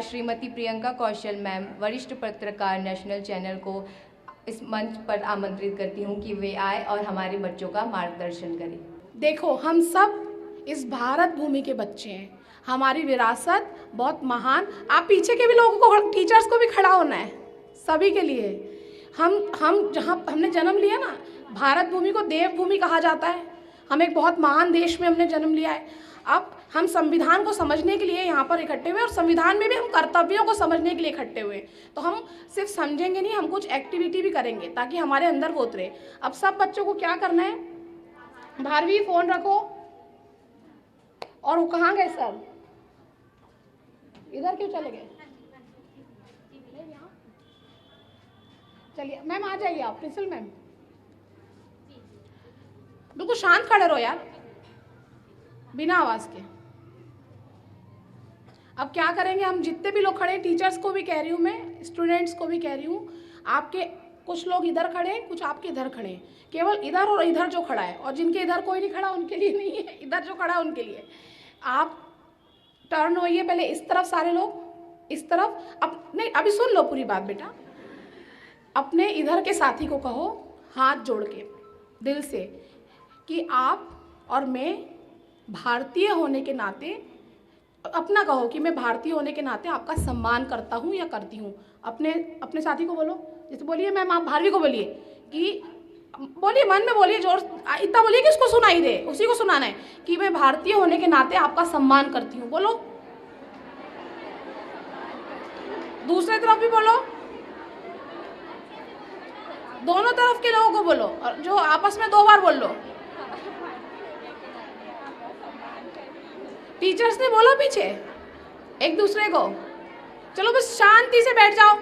आज श्रीमती प्रियंका कौशल मैम, वरिष्ठ पत्रकार, नेशनल चैनल को इस मंच पर आमंत्रित करती हूँ कि वे आए और हमारे बच्चों का मार्गदर्शन करें। देखो, हम सब इस भारत भूमि के बच्चे हैं, हमारी विरासत बहुत महान। आप पीछे के भी लोगों को, टीचर्स को भी खड़ा होना है, सभी के लिए। हम जहाँ हमने जन्म लिया ना, भारत भूमि को देवभूमि कहा जाता है। हम एक बहुत महान देश में हमने जन्म लिया है। अब हम संविधान को समझने के लिए यहाँ पर इकट्ठे हुए, और संविधान में भी हम कर्तव्यों को समझने के लिए इकट्ठे हुए। तो हम सिर्फ समझेंगे नहीं, हम कुछ एक्टिविटी भी करेंगे ताकि हमारे अंदर वो उतरे। अब सब बच्चों को क्या करना है, भारवी फोन रखो। और वो कहाँ गए सब, इधर क्यों चले गए? चलिए मैम, आ जाइए आप, प्रिंसिपल मैम। बिल्कुल शांत खड़े रहो यार, बिना आवाज के। अब क्या करेंगे, हम जितने भी लोग खड़े हैं, टीचर्स को भी कह रही हूँ मैं, स्टूडेंट्स को भी कह रही हूँ, आपके कुछ लोग इधर खड़े हैं, कुछ आपके इधर खड़े हैं। केवल इधर और इधर जो खड़ा है, और जिनके इधर कोई नहीं खड़ा उनके लिए नहीं है, इधर जो खड़ा है उनके लिए। आप टर्न होइए पहले इस तरफ, सारे लोग इस तरफ। अब नहीं, अभी सुन लो पूरी बात बेटा। अपने इधर के साथी को कहो हाथ जोड़ के दिल से कि आप और मैं भारतीय होने के नाते, अपना कहो कि मैं भारतीय होने के नाते आपका सम्मान करता हूँ या करती हूँ। अपने साथी को बोलो, जैसे बोलिए मैम, आप भारवी को बोलिए कि, बोलिए मन में बोलिए, जोर इतना बोलिए कि उसको सुनाई दे, उसी को सुनाना है कि मैं भारतीय होने के नाते आपका सम्मान करती हूँ। बोलो, दूसरे तरफ भी बोलो, दोनों तरफ के लोगों को बोलो, और जो आपस में 2 बार बोल लो। टीचर्स ने बोला पीछे एक दूसरे को। चलो बस शांति से बैठ जाओ।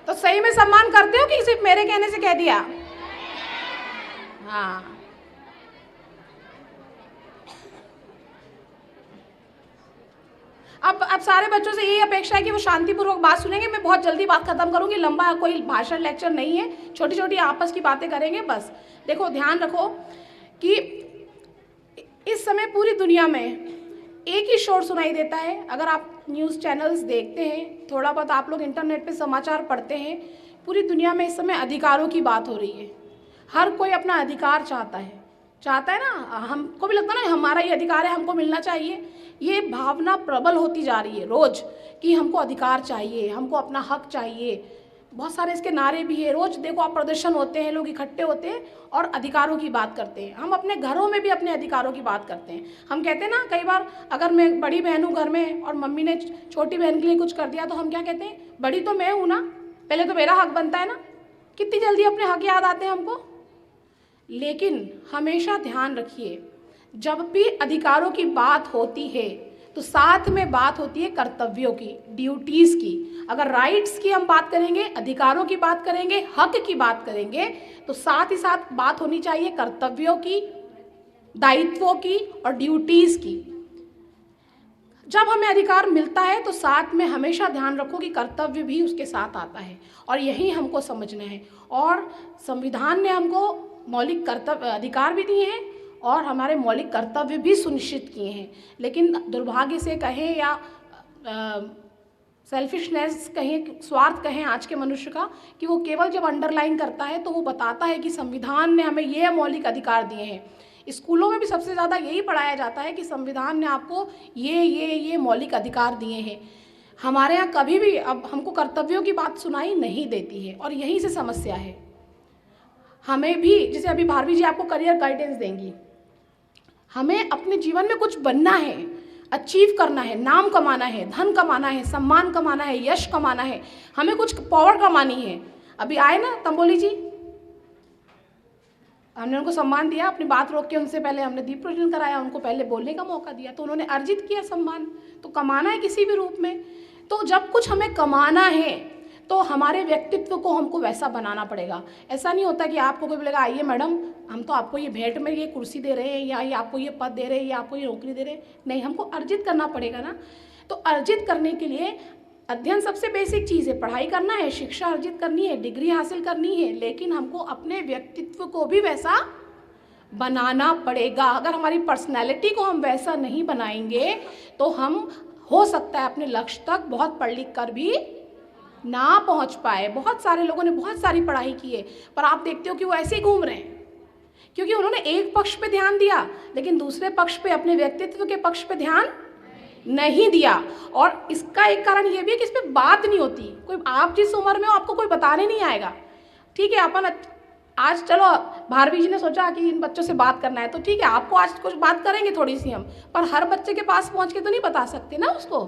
तो सही में सम्मान करते हो कि सिर्फ मेरे कहने से कह दिया? हाँ, अब सारे बच्चों से यही अपेक्षा है कि वो शांतिपूर्वक बात सुनेंगे। मैं बहुत जल्दी बात खत्म करूंगी, लंबा कोई भाषण लेक्चर नहीं है, छोटी छोटी आपस की बातें करेंगे बस। देखो, ध्यान रखो कि इस समय पूरी दुनिया में एक ही शोर सुनाई देता है। अगर आप न्यूज़ चैनल्स देखते हैं, थोड़ा बहुत आप लोग इंटरनेट पे समाचार पढ़ते हैं, पूरी दुनिया में इस समय अधिकारों की बात हो रही है। हर कोई अपना अधिकार चाहता है ना। हमको भी लगता है ना, हमारा ये अधिकार है, हमको मिलना चाहिए। ये भावना प्रबल होती जा रही है रोज कि हमको अधिकार चाहिए, हमको अपना हक चाहिए। बहुत सारे इसके नारे भी है। रोज देखो आप, प्रदर्शन होते हैं, लोग इकट्ठे होते हैं और अधिकारों की बात करते हैं। हम अपने घरों में भी अपने अधिकारों की बात करते हैं। हम कहते हैं ना, कई बार अगर मैं बड़ी बहन हूँ घर में और मम्मी ने छोटी बहन के लिए कुछ कर दिया, तो हम क्या कहते हैं, बड़ी तो मैं हूँ ना, पहले तो मेरा हक बनता है ना। कितनी जल्दी अपने हक याद आते हैं हमको। लेकिन हमेशा ध्यान रखिए, जब भी अधिकारों की बात होती है तो साथ में बात होती है कर्तव्यों की, ड्यूटीज़ की। अगर राइट्स की हम बात करेंगे, अधिकारों की बात करेंगे, हक की बात करेंगे, तो साथ ही साथ बात होनी चाहिए कर्तव्यों की, दायित्वों की और ड्यूटीज़ की। जब हमें अधिकार मिलता है तो साथ में हमेशा ध्यान रखो कि कर्तव्य भी उसके साथ आता है, और यही हमको समझना है। और संविधान ने हमको मौलिक अधिकार भी दिए हैं और हमारे मौलिक कर्तव्य भी सुनिश्चित किए हैं। लेकिन दुर्भाग्य से कहें या सेल्फिशनेस कहें, स्वार्थ कहें आज के मनुष्य का, कि वो केवल जब अंडरलाइन करता है तो वो बताता है कि संविधान ने हमें ये मौलिक अधिकार दिए हैं। स्कूलों में भी सबसे ज़्यादा यही पढ़ाया जाता है कि संविधान ने आपको ये मौलिक अधिकार दिए हैं। हमारे यहाँ कभी भी अब हमको कर्तव्यों की बात सुनाई नहीं देती है, और यहीं से समस्या है। हमें भी, जैसे अभी भारवी जी आपको करियर गाइडेंस देंगी, हमें अपने जीवन में कुछ बनना है, अचीव करना है, नाम कमाना है, धन कमाना है, सम्मान कमाना है, यश कमाना है, हमें कुछ पावर कमानी है। अभी आए ना तंबोली जी, हमने उनको सम्मान दिया, अपनी बात रोक के उनसे पहले हमने दीप प्रज्वलन कराया, उनको पहले बोलने का मौका दिया, तो उन्होंने अर्जित किया सम्मान। तो कमाना है किसी भी रूप में। तो जब कुछ हमें कमाना है तो हमारे व्यक्तित्व को हमको वैसा बनाना पड़ेगा। ऐसा नहीं होता कि आपको कोई बोलेगा आइए मैडम, हम तो आपको ये भेंट में ये कुर्सी दे रहे हैं, या ये आपको ये पद दे रहे हैं, या आपको ये नौकरी दे रहे हैं। नहीं, हमको अर्जित करना पड़ेगा ना। तो अर्जित करने के लिए अध्ययन सबसे बेसिक चीज़ है, पढ़ाई करना है, शिक्षा अर्जित करनी है, डिग्री हासिल करनी है, लेकिन हमको अपने व्यक्तित्व को भी वैसा बनाना पड़ेगा। अगर हमारी पर्सनैलिटी को हम वैसा नहीं बनाएंगे तो हम हो सकता है अपने लक्ष्य तक बहुत पढ़ लिख कर भी ना पहुंच पाए। बहुत सारे लोगों ने बहुत सारी पढ़ाई की है पर आप देखते हो कि वो ऐसे ही घूम रहे हैं, क्योंकि उन्होंने एक पक्ष पे ध्यान दिया लेकिन दूसरे पक्ष पे, अपने व्यक्तित्व के पक्ष पे ध्यान नहीं दिया। और इसका एक कारण ये भी है कि इस पे बात नहीं होती। कोई, आप जिस उम्र में हो आपको कोई बताने नहीं आएगा। ठीक है, अपन आज चलो भारवी जी ने सोचा कि इन बच्चों से बात करना है तो ठीक है, आपको आज कुछ बात करेंगे थोड़ी सी हम, पर हर बच्चे के पास पहुंच के तो नहीं बता सकते ना उसको।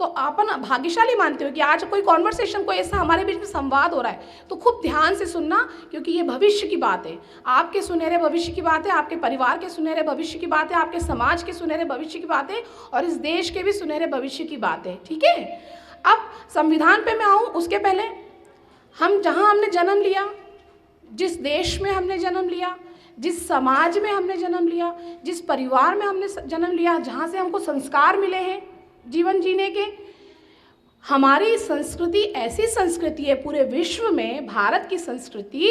तो अपन भाग्यशाली मानते हो कि आज कोई कॉन्वर्सेशन, कोई ऐसा हमारे बीच में संवाद हो रहा है, तो खूब ध्यान से सुनना, क्योंकि ये भविष्य की बात है, आपके सुनहरे भविष्य की बात है, आपके परिवार के सुनहरे भविष्य की बात है, आपके समाज के सुनहरे भविष्य की बात है और इस देश के भी सुनहरे भविष्य की बात है। ठीक है, अब संविधान पे मैं आऊँ उसके पहले, हम जहाँ हमने जन्म लिया, जिस देश में हमने जन्म लिया, जिस समाज में हमने जन्म लिया, जिस परिवार में हमने जन्म लिया, जहाँ से हमको संस्कार मिले हैं जीवन जीने के, हमारी संस्कृति ऐसी संस्कृति है पूरे विश्व में, भारत की संस्कृति,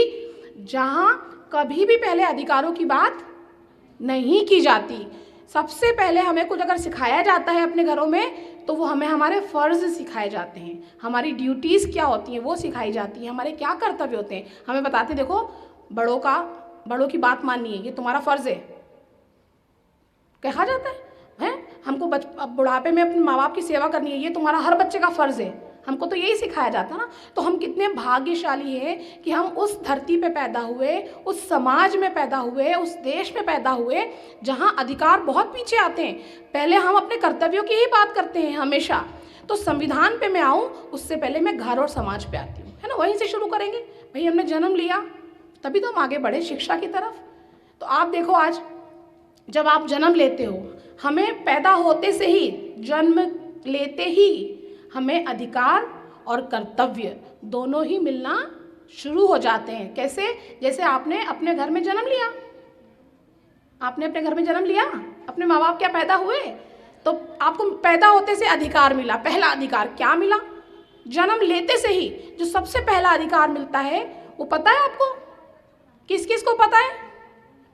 जहाँ कभी भी पहले अधिकारों की बात नहीं की जाती। सबसे पहले हमें कुछ अगर सिखाया जाता है अपने घरों में तो वो हमें हमारे फ़र्ज़ सिखाए जाते हैं, हमारी ड्यूटीज़ क्या होती हैं वो सिखाई जाती हैं, हमारे क्या कर्तव्य होते हैं। हमें बताते देखो बड़ों की बात माननी है, ये तुम्हारा फ़र्ज़ है, कहा जाता है हमको बुढ़ापे में अपने माँ बाप की सेवा करनी है, ये तुम्हारा हर बच्चे का फ़र्ज़ है। हमको तो यही सिखाया जाता ना। तो हम कितने भाग्यशाली हैं कि हम उस धरती पे पैदा हुए, उस समाज में पैदा हुए, उस देश में पैदा हुए जहाँ अधिकार बहुत पीछे आते हैं। पहले हम अपने कर्तव्यों की ही बात करते हैं हमेशा। तो संविधान पे मैं आऊँ उससे पहले मैं घर और समाज पे आती हूँ, है ना, वहीं से शुरू करेंगे। भाई हमने जन्म लिया तभी तो हम आगे बढ़े शिक्षा की तरफ। तो आप देखो आज जब आप जन्म लेते हो, हमें पैदा होते से ही, जन्म लेते ही हमें अधिकार और कर्तव्य दोनों ही मिलना शुरू हो जाते हैं। कैसे? जैसे आपने अपने घर में जन्म लिया, आपने अपने घर में जन्म लिया, अपने माँ बाप क्या पैदा हुए तो आपको पैदा होते से अधिकार मिला। पहला अधिकार क्या मिला? जन्म लेते से ही जो सबसे पहला अधिकार मिलता है वो पता है आपको? किस किस को पता है?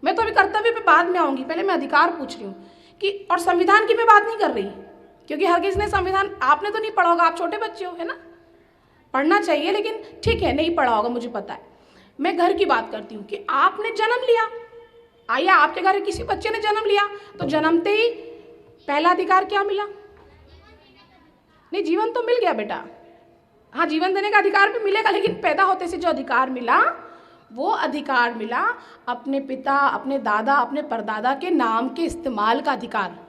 मैं तो अभी कर्तव्य पे बाद में आऊँगी, पहले मैं अधिकार पूछ रही हूँ कि, और संविधान की मैं बात नहीं कर रही क्योंकि हर किसी ने संविधान, आपने तो नहीं पढ़ा होगा, आप छोटे बच्चे हो, है ना, पढ़ना चाहिए, लेकिन ठीक है नहीं पढ़ा होगा मुझे पता है। मैं घर की बात करती हूँ कि आपने जन्म लिया, आइए आपके घर किसी बच्चे ने जन्म लिया तो जन्मते ही पहला अधिकार क्या मिला? नहीं, जीवन तो मिल गया बेटा, हाँ जीवन देने का अधिकार भी मिलेगा, लेकिन पैदा होते से जो अधिकार मिला वो अधिकार मिला अपने पिता, अपने दादा, अपने परदादा के नाम के इस्तेमाल का अधिकार।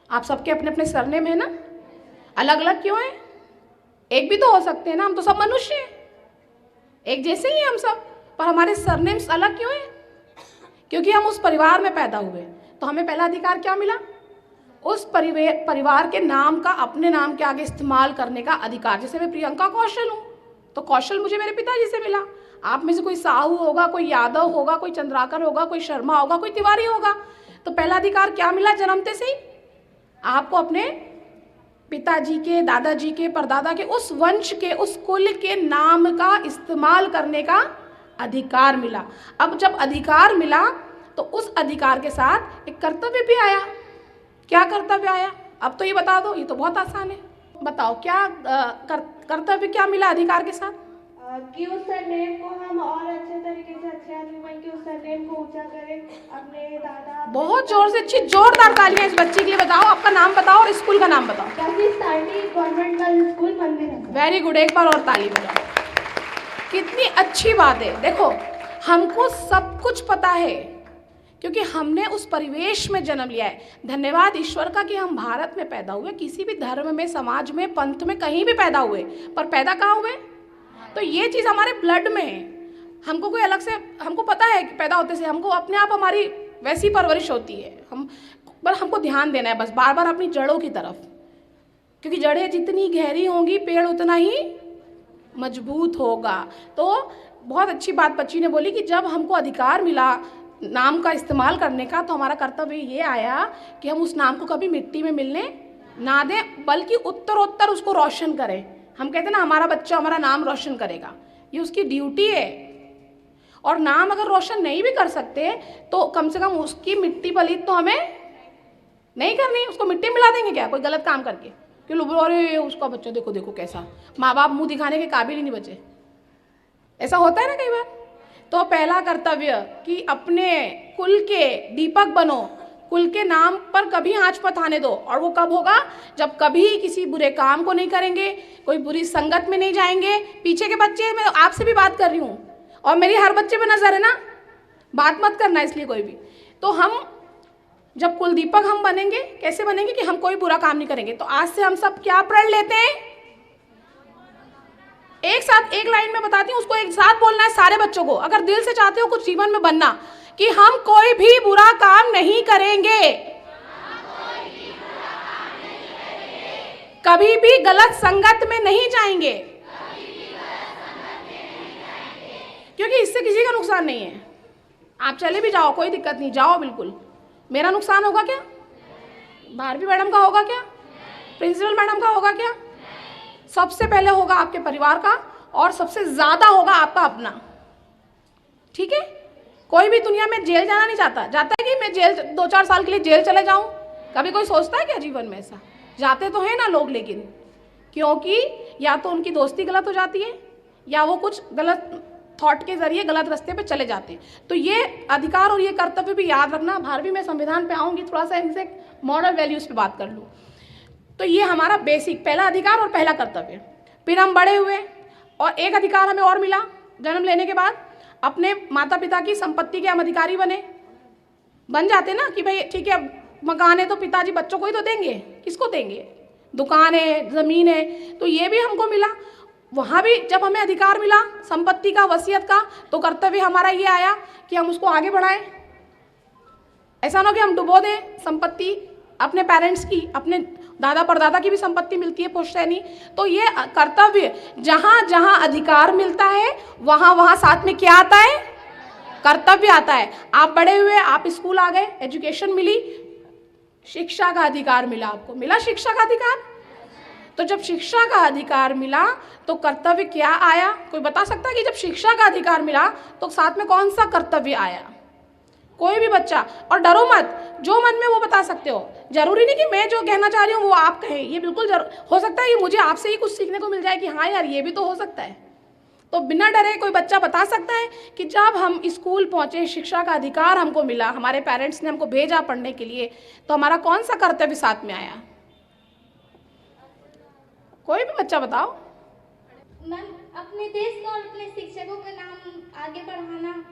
आप सबके अपने अपने सरनेम है ना, अलग अलग क्यों है? एक भी तो हो सकते हैं ना, हम तो सब मनुष्य हैं, एक जैसे ही हैं हम सब, पर हमारे सरनेम्स अलग क्यों हैं? क्योंकि हम उस परिवार में पैदा हुए। तो हमें पहला अधिकार क्या मिला? उस परिवार के नाम का अपने नाम के आगे इस्तेमाल करने का अधिकार। जैसे मैं प्रियंका कौशल हूँ तो कौशल मुझे मेरे पिताजी से मिला। आप में से कोई साहू होगा, कोई यादव होगा, कोई चंद्राकर होगा, कोई शर्मा होगा, कोई तिवारी होगा। तो पहला अधिकार क्या मिला जन्मते से ही? आपको अपने पिताजी के, दादाजी के, परदादा के, उस वंश के, उस कुल के नाम का इस्तेमाल करने का अधिकार मिला। अब जब अधिकार मिला तो उस अधिकार के साथ एक कर्तव्य भी आया। क्या कर्तव्य आया? अब तो ये बता दो, ये तो बहुत आसान है, बताओ क्या कर्तव्य क्या मिला अधिकार के साथ? कि उस सरनेम को हम और अच्छे तरीके से, अच्छे आदमी बन के उस सरनेम को ऊंचा करें। अपने दादा, बहुत जोर से, अच्छी जोरदार तालियां इस बच्ची के लिए। बताओ आपका नाम बताओ और स्कूल का नाम बताओ। गवर्नमेंट गर्ल्स स्कूल मंदिर है। वेरी गुड, एक बार और ताली बजाओ। कितनी अच्छी बात है। देखो हमको सब कुछ पता है क्योंकि हमने उस परिवेश में जन्म लिया है। धन्यवाद ईश्वर का कि हम भारत में पैदा हुए, किसी भी धर्म में, समाज में, पंथ में, कहीं भी पैदा हुए, पर पैदा कहाँ हुए? तो ये चीज़ हमारे ब्लड में है। हमको कोई अलग से, हमको पता है कि पैदा होते से हमको अपने आप हमारी वैसी परवरिश होती है। हमको ध्यान देना है बस बार बार अपनी जड़ों की तरफ, क्योंकि जड़ें जितनी गहरी होंगी पेड़ उतना ही मजबूत होगा। तो बहुत अच्छी बात बच्ची ने बोली कि जब हमको अधिकार मिला नाम का इस्तेमाल करने का तो हमारा कर्तव्य ये आया कि हम उस नाम को कभी मिट्टी में मिलने ना दें, बल्कि उत्तरोत्तर उसको रोशन करें। हम कहते हैं ना हमारा बच्चा हमारा नाम रोशन करेगा, ये उसकी ड्यूटी है। और नाम अगर रोशन नहीं भी कर सकते तो कम से कम उसकी मिट्टी पलीत तो हमें नहीं करनी, उसको मिट्टी मिला देंगे क्या कोई गलत काम करके कि लोग अरे उसका बच्चा देखो देखो कैसा, माँ बाप मुंह दिखाने के काबिल ही नहीं बचे। ऐसा होता है ना कई बार। तो पहला कर्तव्य कि अपने कुल के दीपक बनो, कुल के नाम पर कभी आँच मत आने दो। और वो कब होगा? जब कभी किसी बुरे काम को नहीं करेंगे, कोई बुरी संगत में नहीं जाएंगे। पीछे के बच्चे, मैं आपसे भी बात कर रही हूँ और मेरी हर बच्चे पे नजर है ना, बात मत करना इसलिए कोई भी। तो हम जब कुल दीपक हम बनेंगे, कैसे बनेंगे कि हम कोई बुरा काम नहीं करेंगे। तो आज से हम सब क्या प्रण लेते हैं? एक साथ एक लाइन में बताती हूँ, उसको एक साथ बोलना है सारे बच्चों को। अगर दिल से चाहते हो कुछ जीवन में बनना, कि हम कोई भी बुरा काम नहीं करेंगे, कभी भी गलत संगत में नहीं जाएंगे, क्योंकि इससे किसी का नुकसान नहीं है। आप चले भी जाओ कोई दिक्कत नहीं, जाओ बिल्कुल। मेरा नुकसान होगा क्या? भारती मैडम का होगा क्या? प्रिंसिपल मैडम का होगा क्या? सबसे पहले होगा आपके परिवार का और सबसे ज्यादा होगा आपका अपना। ठीक है? कोई भी दुनिया में जेल जाना नहीं चाहता। जाता है कि मैं जेल 2-4 साल के लिए जेल चले जाऊं? कभी कोई सोचता है क्या जीवन में ऐसा? जाते तो हैं ना लोग, लेकिन क्योंकि या तो उनकी दोस्ती गलत हो जाती है या वो कुछ गलत थॉट के जरिए गलत रास्ते पे चले जाते हैं। तो ये अधिकार और ये कर्तव्य भी याद रखना। भारती मैं संविधान पे आऊँगी, थोड़ा सा इनसे मॉरल वैल्यूज़ पे बात कर लूँ। तो ये हमारा बेसिक पहला अधिकार और पहला कर्तव्य। फिर हम बड़े हुए और एक अधिकार हमें और मिला जन्म लेने के बाद, अपने माता पिता की संपत्ति के हम अधिकारी बन जाते ना कि भाई ठीक है, मकान है तो पिताजी बच्चों को ही तो देंगे, किसको देंगे? दुकान है, ज़मीन है, तो ये भी हमको मिला। वहाँ भी जब हमें अधिकार मिला संपत्ति का, वसीयत का, तो कर्तव्य हमारा ये आया कि हम उसको आगे बढ़ाएं। ऐसा ना हो कि हम डुबो दें संपत्ति अपने पेरेंट्स की, अपने दादा परदादा की भी संपत्ति मिलती है पुश्तैनी। तो ये कर्तव्य, जहाँ जहाँ अधिकार मिलता है वहाँ वहाँ साथ में क्या आता है? कर्तव्य आता है। आप बड़े हुए, आप स्कूल आ गए, एजुकेशन मिली, शिक्षा का अधिकार मिला, आपको मिला शिक्षा का अधिकार। तो जब शिक्षा का अधिकार मिला तो कर्तव्य क्या आया? कोई बता सकता है कि जब शिक्षा का अधिकार मिला तो साथ में कौन सा कर्तव्य आया? कोई भी बच्चा, और डरो मत, जो मन में वो बता सकते हो। जरूरी नहीं कि मैं जो कहना चाह रही हूँ वो आप कहें, ये बिल्कुल हो सकता है कि मुझे आपसे ही कुछ सीखने को मिल जाए कि हाँ यार ये भी तो हो सकता है। तो बिना डरे कोई बच्चा बता सकता है कि जब हम स्कूल पहुँचे, शिक्षा का अधिकार हमको मिला, हमारे पेरेंट्स ने हमको भेजा पढ़ने के लिए, तो हमारा कौन सा कर्तव्य साथ में आया? कोई भी बच्चा बताओ। मैम, अपने देश का और अपने शिक्षकों का नाम आगे बढ़ाना।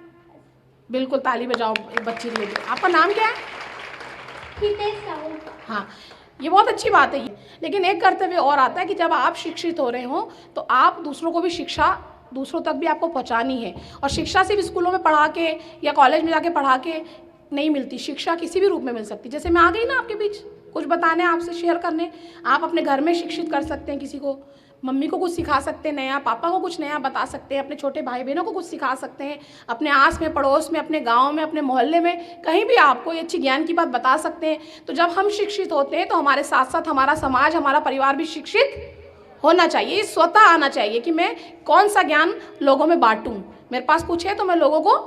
बिल्कुल, ताली बजाओ एक बच्ची के लिए। आपका नाम क्या है? हितेश साहू। हाँ, ये बहुत अच्छी बात है। लेकिन एक कर्तव्य और आता है कि जब आप शिक्षित हो रहे हो तो आप दूसरों को भी शिक्षा, दूसरों तक भी आपको पहुंचानी है। और शिक्षा सिर्फ स्कूलों में पढ़ा के या कॉलेज में जाके पढ़ा के नहीं मिलती, शिक्षा किसी भी रूप में मिल सकती। जैसे मैं आ गई ना आपके बीच कुछ बताने, आपसे शेयर करने, आप अपने घर में शिक्षित कर सकते हैं किसी को, मम्मी को कुछ सिखा सकते हैं नया, पापा को कुछ नया बता सकते हैं, अपने छोटे भाई बहनों को कुछ सिखा सकते हैं, अपने आस में, पड़ोस में, अपने गांव में, अपने मोहल्ले में, कहीं भी आपको ये अच्छी ज्ञान की बात बता सकते हैं। तो जब हम शिक्षित होते हैं तो हमारे साथ साथ हमारा समाज, हमारा परिवार भी शिक्षित होना चाहिए। स्वतः आना चाहिए कि मैं कौन सा ज्ञान लोगों में बांटूं, मेरे पास कुछ है तो मैं लोगों को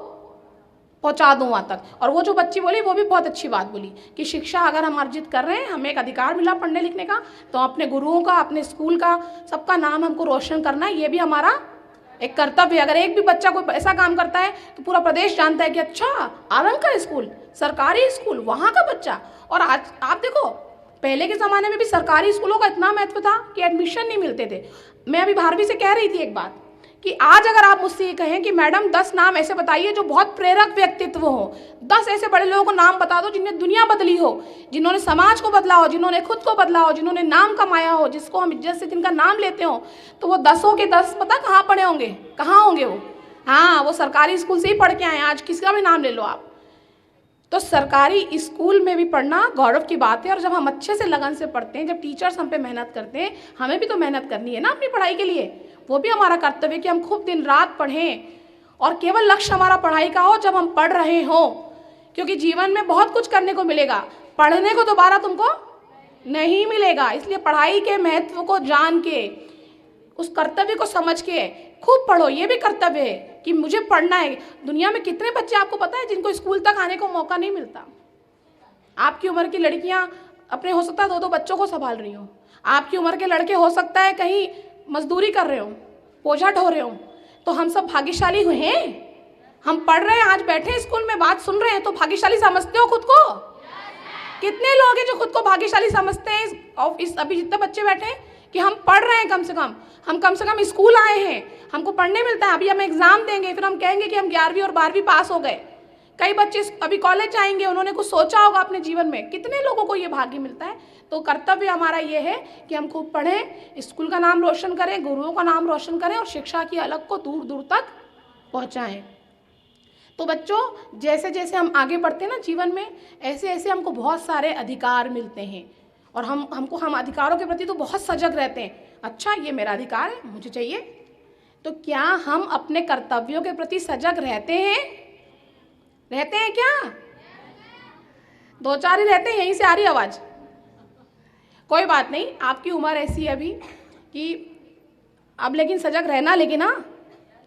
पहुंचा दूं वहाँ तक। और वो जो बच्ची बोली वो भी बहुत अच्छी बात बोली कि शिक्षा अगर हम अर्जित कर रहे हैं, हमें एक अधिकार मिला पढ़ने लिखने का, तो अपने गुरुओं का, अपने स्कूल का, सबका नाम हमको रोशन करना है, ये भी हमारा एक कर्तव्य है। अगर एक भी बच्चा कोई ऐसा काम करता है तो पूरा प्रदेश जानता है कि अच्छा आरंग का स्कूल, सरकारी स्कूल, वहाँ का बच्चा। और आज आप देखो, पहले के ज़माने में भी सरकारी स्कूलों का इतना महत्व था कि एडमिशन नहीं मिलते थे। मैं अभी भारती से कह रही थी एक बात कि आज अगर आप मुझसे ये कहें कि मैडम 10 नाम ऐसे बताइए जो बहुत प्रेरक व्यक्तित्व हो, 10 ऐसे बड़े लोगों को नाम बता दो जिन्हें दुनिया बदली हो, जिन्होंने समाज को बदला हो, जिन्होंने खुद को बदला हो, जिन्होंने नाम कमाया हो, जिसको हम इज्जत से जिनका नाम लेते हो, तो वो 10 के 10 पता कहाँ पढ़े होंगे? कहाँ होंगे वो? हाँ, वो सरकारी स्कूल से ही पढ़ के आए। आज किसका भी नाम ले लो आप। तो सरकारी स्कूल में भी पढ़ना गौरव की बात है। और जब हम अच्छे से लगन से पढ़ते हैं, जब टीचर्स हम पे मेहनत करते हैं, हमें भी तो मेहनत करनी है ना अपनी पढ़ाई के लिए। वो भी हमारा कर्तव्य है कि हम खूब दिन रात पढ़ें और केवल लक्ष्य हमारा पढ़ाई का हो जब हम पढ़ रहे हों, क्योंकि जीवन में बहुत कुछ करने को मिलेगा, पढ़ने को दोबारा तुमको नहीं मिलेगा। इसलिए पढ़ाई के महत्व को जान के, उस कर्तव्य को समझ के खूब पढ़ो, ये भी कर्तव्य है कि मुझे पढ़ना है। दुनिया में कितने बच्चे आपको पता है जिनको स्कूल तक आने को मौका नहीं मिलता। आपकी उम्र की लड़कियां अपने हो सकता है 2-2 बच्चों को संभाल रही हो, आपकी उम्र के लड़के हो सकता है कहीं मजदूरी कर रहे हो, बोझा ढो रहे हो। तो हम सब भाग्यशाली हुए हैं, हम पढ़ रहे हैं, आज बैठे हैं स्कूल में बात सुन रहे हैं, तो भाग्यशाली समझते हो खुद को? कितने लोग हैं जो खुद को भाग्यशाली समझते हैं? इस अभी जितने बच्चे बैठे हैं कि हम पढ़ रहे हैं, कम से कम स्कूल आए हैं, हमको पढ़ने मिलता है। अभी हम एग्जाम देंगे, फिर हम कहेंगे कि हम 11वीं और 12वीं पास हो गए। कई बच्चे अभी कॉलेज जाएंगे, उन्होंने कुछ सोचा होगा अपने जीवन में। कितने लोगों को ये भाग्य मिलता है? तो कर्तव्य हमारा ये है कि हम खूब पढ़ें, स्कूल का नाम रोशन करें, गुरुओं का नाम रोशन करें और शिक्षा की अलग को दूर दूर तक पहुँचाएँ। तो बच्चों, जैसे जैसे हम आगे बढ़ते हैं ना जीवन में, ऐसे ऐसे हमको बहुत सारे अधिकार मिलते हैं और हम अधिकारों के प्रति तो बहुत सजग रहते हैं। अच्छा, ये मेरा अधिकार है, मुझे चाहिए। तो क्या हम अपने कर्तव्यों के प्रति सजग रहते हैं? रहते हैं क्या? 2-4 ही रहते हैं। यहीं से आ रही आवाज़? कोई बात नहीं, आपकी उम्र ऐसी है अभी कि अब लेकिन सजग रहना। लेकिन हाँ,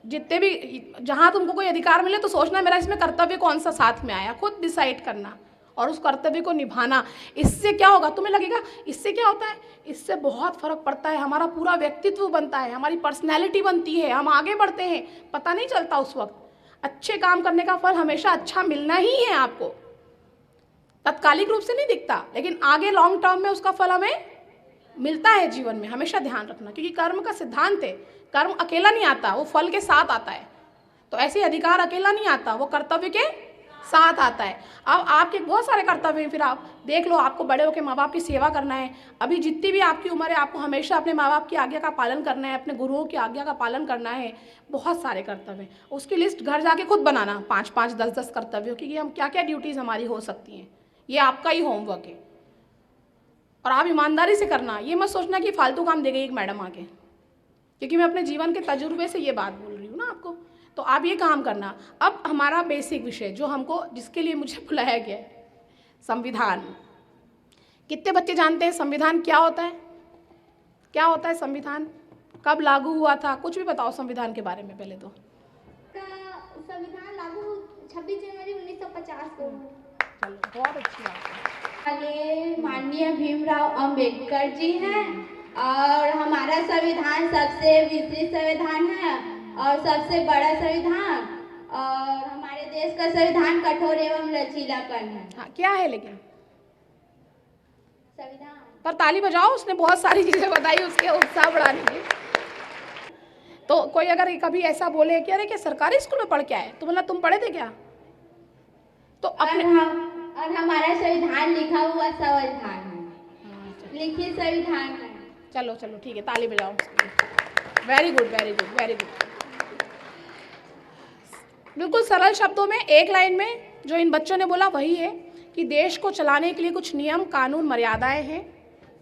जितने भी जहाँ तुमको कोई अधिकार मिले तो सोचना मेरा इसमें कर्तव्य कौन सा साथ में आया, खुद डिसाइड करना और उस कर्तव्य को निभाना। इससे क्या होगा? तुम्हें लगेगा इससे क्या होता है? इससे बहुत फर्क पड़ता है, हमारा पूरा व्यक्तित्व बनता है, हमारी पर्सनैलिटी बनती है, हम आगे बढ़ते हैं, पता नहीं चलता उस वक्त। अच्छे काम करने का फल हमेशा अच्छा मिलना ही है आपको, तत्कालिक रूप से नहीं दिखता, लेकिन आगे लॉन्ग टर्म में उसका फल हमें मिलता है जीवन में। हमेशा ध्यान रखना, क्योंकि कर्म का सिद्धांत है, कर्म अकेला नहीं आता, वो फल के साथ आता है। तो ऐसे अधिकार अकेला नहीं आता, वो कर्तव्य के साथ आता है। अब आपके बहुत सारे कर्तव्य हैं, फिर आप देख लो, आपको बड़े होकर माँ बाप की सेवा करना है। अभी जितनी भी आपकी उम्र है, आपको हमेशा अपने माँ बाप की आज्ञा का पालन करना है, अपने गुरुओं की आज्ञा का पालन करना है। बहुत सारे कर्तव्य हैं, उसकी लिस्ट घर जाके खुद बनाना, 5-5, 10-10 कर्तव्यों की, कि हम क्या क्या ड्यूटीज़ हमारी हो सकती हैं। ये आपका ही होमवर्क है और आप ईमानदारी से करना। ये मत सोचना कि फालतू काम दे गई एक मैडम आके, क्योंकि मैं अपने जीवन के तजुर्बे से ये बात बोल रही हूँ ना आपको। तो आप ये काम करना। अब हमारा बेसिक विषय जो हमको, जिसके लिए मुझे बुलाया गया है, संविधान। कितने बच्चे जानते हैं संविधान क्या होता है? क्या होता है संविधान? कब लागू हुआ था? कुछ भी बताओ संविधान के बारे में पहले तो। संविधान लागू 26 जनवरी 1950 को। चलो, बहुत अच्छी बात है। आगे माननीय भीमराव अंबेडकर जी हैं और हमारा संविधान सबसे विस्तृत संविधान है और सबसे बड़ा संविधान, और हमारे देश का संविधान कठोर एवं लचीलापन है। हाँ, क्या है लेकिन संविधान पर ताली बजाओ, उसने बहुत सारी चीजें बताई उसके उत्साह बढ़ाने के। तो कोई अगर कभी ऐसा बोले कि अरे क्या सरकारी स्कूल में पढ़ के आए, तो मतलब तुम पढ़े थे क्या? तो अपने और हमारा संविधान लिखा हुआ संविधान है, लिखित संविधान है। चलो चलो ठीक है, ताली बजाओ। Very good, very good, very good. बिल्कुल सरल शब्दों में, एक लाइन में जो इन बच्चों ने बोला वही है कि देश को चलाने के लिए कुछ नियम, कानून, मर्यादाएं हैं।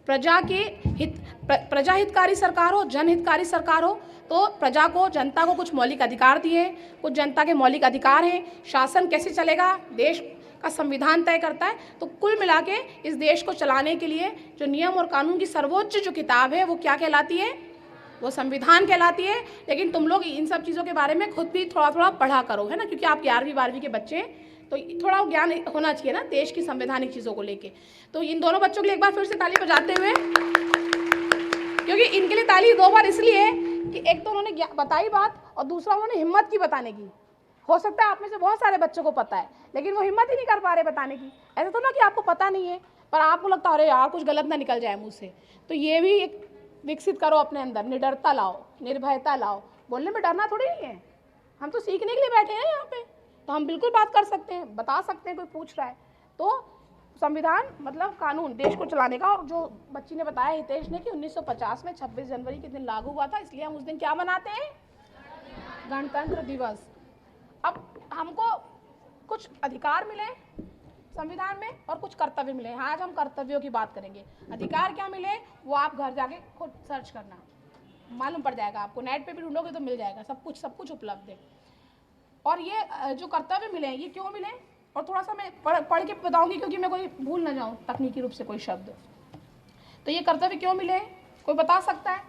प्रजा हितकारी सरकार हो, जनहितकारी सरकार हो, तो प्रजा को, जनता को कुछ मौलिक अधिकार दिए, कुछ जनता के मौलिक अधिकार हैं। शासन कैसे चलेगा, देश का संविधान तय करता है। तो कुल मिला के इस देश को चलाने के लिए जो नियम और कानून की सर्वोच्च जो किताब है वो क्या कहलाती है? वो संविधान कहलाती है। लेकिन तुम लोग इन सब चीज़ों के बारे में खुद भी थोड़ा थोड़ा पढ़ा करो, है ना, क्योंकि आप 11वीं 12वीं के बच्चे हैं, तो थोड़ा ज्ञान होना चाहिए ना देश की संवैधानिक चीज़ों को लेके। तो इन दोनों बच्चों के लिए एक बार फिर से ताली बजाते हुए, क्योंकि इनके लिए ताली 2 बार इसलिए कि एक तो उन्होंने बताई बात और दूसरा उन्होंने हिम्मत की बताने की। हो सकता है आप में से बहुत सारे बच्चों को पता है, लेकिन वो हिम्मत ही नहीं कर पा रहे बताने की। ऐसा तो ना कि आपको पता नहीं है पर आपको लगता है अरे यार कुछ गलत ना निकल जाए मुँह से। तो ये भी एक विकसित करो अपने अंदर, निडरता लाओ, निर्भयता लाओ। बोलने में डरना थोड़ी नहीं है, हम तो सीखने के लिए बैठे हैं यहाँ पे, तो हम बिल्कुल बात कर सकते हैं, बता सकते हैं, कोई पूछ रहा है। तो संविधान मतलब कानून, देश को चलाने का। और जो बच्ची ने बताया, हितेश ने, कि 1950 में 26 जनवरी के दिन लागू हुआ था, इसलिए हम उस दिन क्या मनाते हैं? गणतंत्र दिवस। अब हमको कुछ अधिकार मिले संविधान में और कुछ कर्तव्य मिले। आज हम कर्तव्यों की बात करेंगे। अधिकार क्या मिले वो आप घर जाके खुद सर्च करना, मालूम पड़ जाएगा आपको, नेट पे भी ढूंढोगे तो मिल जाएगा, सब कुछ उपलब्ध है। और ये जो कर्तव्य मिले ये क्यों मिले, और थोड़ा सा मैं पढ़ के बताऊंगी, क्योंकि मैं कोई भूल ना जाऊं तकनीकी रूप से कोई शब्द। तो ये कर्तव्य क्यों मिले, कोई बता सकता है?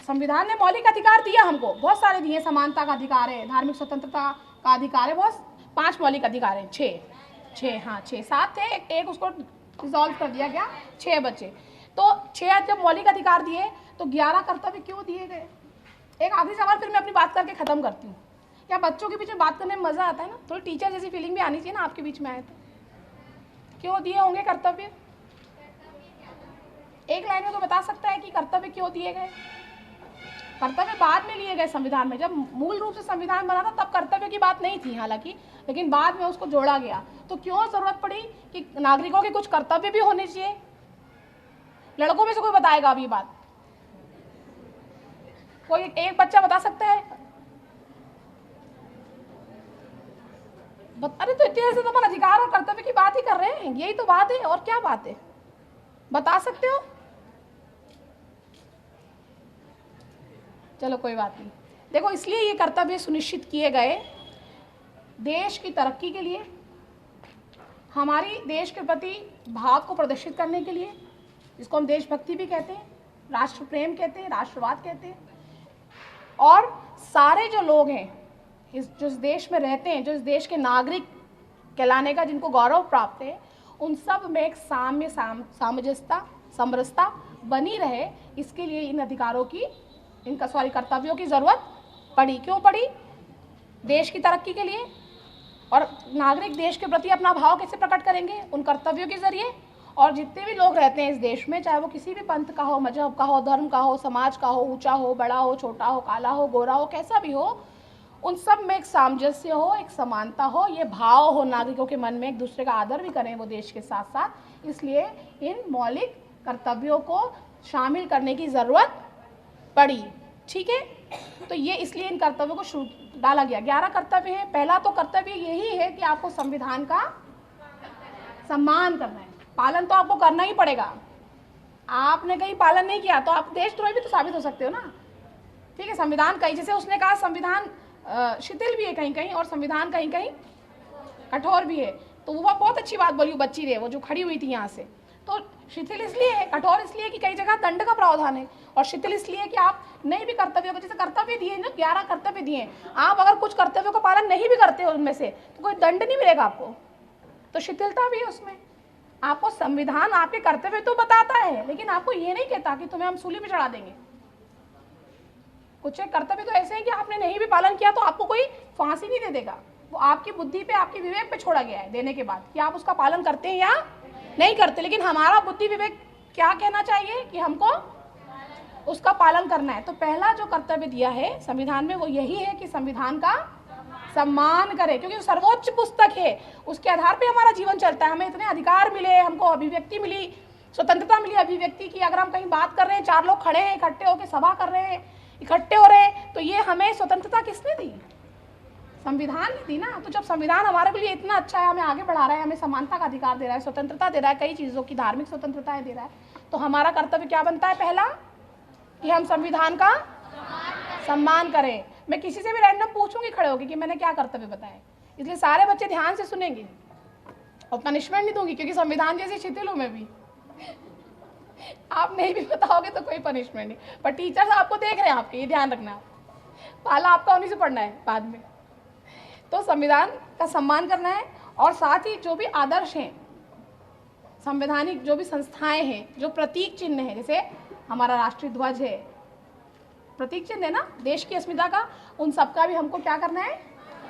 संविधान ने मौलिक अधिकार दिया हमको, बहुत सारे दिए, समानता का अधिकार है, धार्मिक स्वतंत्रता का अधिकार है, बहुत 5 मौलिक अधिकार हैं, 6 7 थे, एक उसको डिसॉल्व कर दिया गया, 6 बचे। तो 6 जब मौलिक अधिकार दिए तो 11 कर्तव्य क्यों दिए गए? एक आखिरी सवाल फिर मैं अपनी बात करके ख़त्म करती हूँ। क्या बच्चों के बीच में बात करने में मज़ा आता है ना? थोड़ी टीचर जैसी फीलिंग भी आनी चाहिए ना आपके बीच में आए तो। क्यों दिए होंगे कर्तव्य? एक लाइन में तो बता सकता है कि कर्तव्य क्यों दिए गए? कर्तव्य बाद में लिए गए संविधान में, जब मूल रूप से संविधान बना था तब कर्तव्य की बात नहीं थी हालांकि, लेकिन बाद में उसको जोड़ा गया। तो क्यों जरूरत पड़ी कि नागरिकों के कुछ कर्तव्य भी होने चाहिए? लड़कों में से कोई बताएगा अभी बात? कोई एक बच्चा बता सकता है? अरे तो इतने से तो अपन अधिकार और कर्तव्य की बात ही कर रहे हैं, यही तो बात है, और क्या बात है? बता सकते हो? चलो कोई बात नहीं। देखो, इसलिए ये कर्तव्य सुनिश्चित किए गए देश की तरक्की के लिए, हमारी देश के प्रति भाव को प्रदर्शित करने के लिए, जिसको हम देशभक्ति भी कहते हैं, राष्ट्र प्रेम कहते हैं, राष्ट्रवाद कहते हैं। और सारे जो लोग हैं जो इस देश में रहते हैं, जो इस देश के नागरिक कहलाने का जिनको गौरव प्राप्त है, उन सब में एक साम्य सामंजस्यता समरसता बनी रहे, इसके लिए इन अधिकारों की कर्तव्यों की ज़रूरत पड़ी। क्यों पड़ी? देश की तरक्की के लिए। और नागरिक देश के प्रति अपना भाव कैसे प्रकट करेंगे? उन कर्तव्यों के ज़रिए। और जितने भी लोग रहते हैं इस देश में, चाहे वो किसी भी पंथ का हो, मजहब का हो, धर्म का हो, समाज का हो, ऊंचा हो, बड़ा हो, छोटा हो, काला हो, गोरा हो, कैसा भी हो, उन सब में एक सामंजस्य हो, एक समानता हो, ये भाव हो नागरिकों के मन में, एक दूसरे का आदर भी करें वो देश के साथ साथ। इसलिए इन मौलिक कर्तव्यों को शामिल करने की ज़रूरत पड़ी। ठीक है, तो ये इसलिए इन कर्तव्यों को डाला गया। 11 कर्तव्य हैं। पहला तो कर्तव्य यही है कि आपको संविधान का सम्मान करना है, पालन तो आपको करना ही पड़ेगा। आपने कहीं पालन नहीं किया तो आप देशद्रोही भी तो साबित हो सकते हो ना। ठीक है, संविधान कहीं, जैसे उसने कहा संविधान शिथिल भी है कहीं कहीं और संविधान कहीं कहीं कठोर भी है, तो वो बहुत अच्छी बात बोली बच्ची ने, वो जो खड़ी हुई थी यहाँ से। तो शिथिल इसलिए है, कठोर इसलिए कि कई जगह दंड का प्रावधान है, और शिथिल इसलिए कि आप नहीं भी कर्तव्यों को, जैसे कर्तव्य दिए ना, 11 कर्तव्य दिए, आप अगर कुछ कर्तव्यों का पालन नहीं भी करते हो उनमें से तो कोई दंड नहीं मिलेगा आपको। तो शिथिलता भी है उसमें। आपको संविधान आपके कर्तव्य तो बताता है, लेकिन आपको ये नहीं कहता कि तुम्हें हम सूली पे चढ़ा देंगे। कुछ एक कर्तव्य तो ऐसे हैं कि आपने नहीं भी पालन किया तो आपको कोई फांसी नहीं दे देगा, वो आपकी बुद्धि पे, आपके विवेक पे छोड़ा गया है देने के बाद कि आप उसका पालन करते हैं या नहीं करते। लेकिन हमारा बुद्धि विवेक क्या कहना चाहिए कि हमको उसका पालन करना है। तो पहला जो कर्तव्य दिया है संविधान में वो यही है कि संविधान का सम्मान करें, क्योंकि सर्वोच्च पुस्तक है, उसके आधार पे हमारा जीवन चलता है। हमें इतने अधिकार मिले, हमको अभिव्यक्ति मिली, स्वतंत्रता मिली अभिव्यक्ति की। अगर हम कहीं बात कर रहे हैं, 4 लोग खड़े हैं, इकट्ठे होकर सभा कर रहे हैं, इकट्ठे हो रहे हैं, तो ये हमें स्वतंत्रता किसने दी? संविधान ने दी ना। तो जब संविधान हमारे लिए इतना अच्छा है, हमें आगे बढ़ा रहा है, हमें समानता का अधिकार दे रहा है, स्वतंत्रता दे रहा है, कई चीज़ों की धार्मिक स्वतंत्रताएं दे रहा है, तो हमारा कर्तव्य क्या बनता है? पहला कि हम संविधान का सम्मान करें। मैं किसी से भी रैंडम पूछूंगी खड़े होकर कि मैंने क्या कर्तव्य बताए, इसलिए सारे बच्चे ध्यान से सुनेंगे और पनिशमेंट नहीं दूंगी, क्योंकि संविधान जैसी शिथिल हूँ मैं भी। आप नहीं भी बताओगे तो कोई पनिशमेंट नहीं, पर टीचर्स आपको देख रहे हैं, आपके ये ध्यान रखना, पाला आपका उन्हीं से पढ़ना है बाद में। तो संविधान का सम्मान करना है, और साथ ही जो भी आदर्श हैं, संवैधानिक जो भी संस्थाएं हैं, जो प्रतीक चिन्ह है, जैसे हमारा राष्ट्रीय ध्वज है, प्रतीक चिन्ह है ना देश की अस्मिता का, उन सबका भी हमको क्या करना है?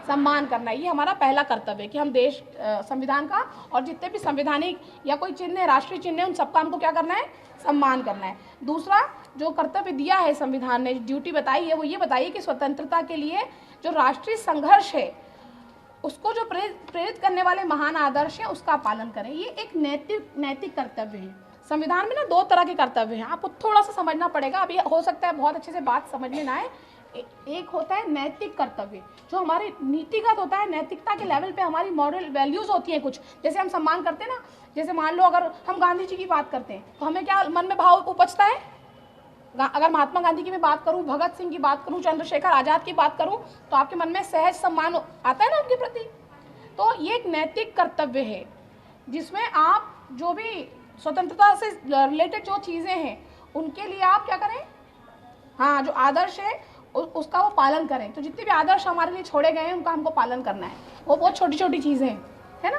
सम्मान करना है। ये हमारा पहला कर्तव्य है कि हम देश संविधान का और जितने भी संवैधानिक या कोई चिन्ह है, राष्ट्रीय चिन्ह है, उन सबका हमको क्या करना है? सम्मान करना है। दूसरा जो कर्तव्य दिया है संविधान ने, ड्यूटी बताई है, वो ये बताइए कि स्वतंत्रता के लिए जो राष्ट्रीय संघर्ष है, उसको जो प्रेरित करने वाले महान आदर्श हैं, उसका पालन करें। ये एक नैतिक कर्तव्य है। संविधान में ना 2 तरह के कर्तव्य हैं, आपको थोड़ा सा समझना पड़ेगा। अभी हो सकता है बहुत अच्छे से बात समझ में ना आए। एक होता है नैतिक कर्तव्य, जो हमारे नीतिगत होता है, नैतिकता के लेवल पे हमारी मॉरल वैल्यूज़ होती हैं कुछ, जैसे हम सम्मान करते हैं ना। जैसे मान लो अगर हम गांधी जी की बात करते हैं तो हमें क्या मन में भाव उपजता है? अगर महात्मा गांधी की मैं बात करूं, भगत सिंह की बात करूं, चंद्रशेखर आज़ाद की बात करूं, तो आपके मन में सहज सम्मान आता है ना उनके प्रति। तो ये एक नैतिक कर्तव्य है, जिसमें आप जो भी स्वतंत्रता से रिलेटेड जो चीज़ें हैं, उनके लिए आप क्या करें? हाँ, जो आदर्श है उसका वो पालन करें। तो जितने भी आदर्श हमारे लिए छोड़े गए हैं उनका हमको पालन करना है। वो बहुत छोटी छोटी चीज़ें हैं, है ना।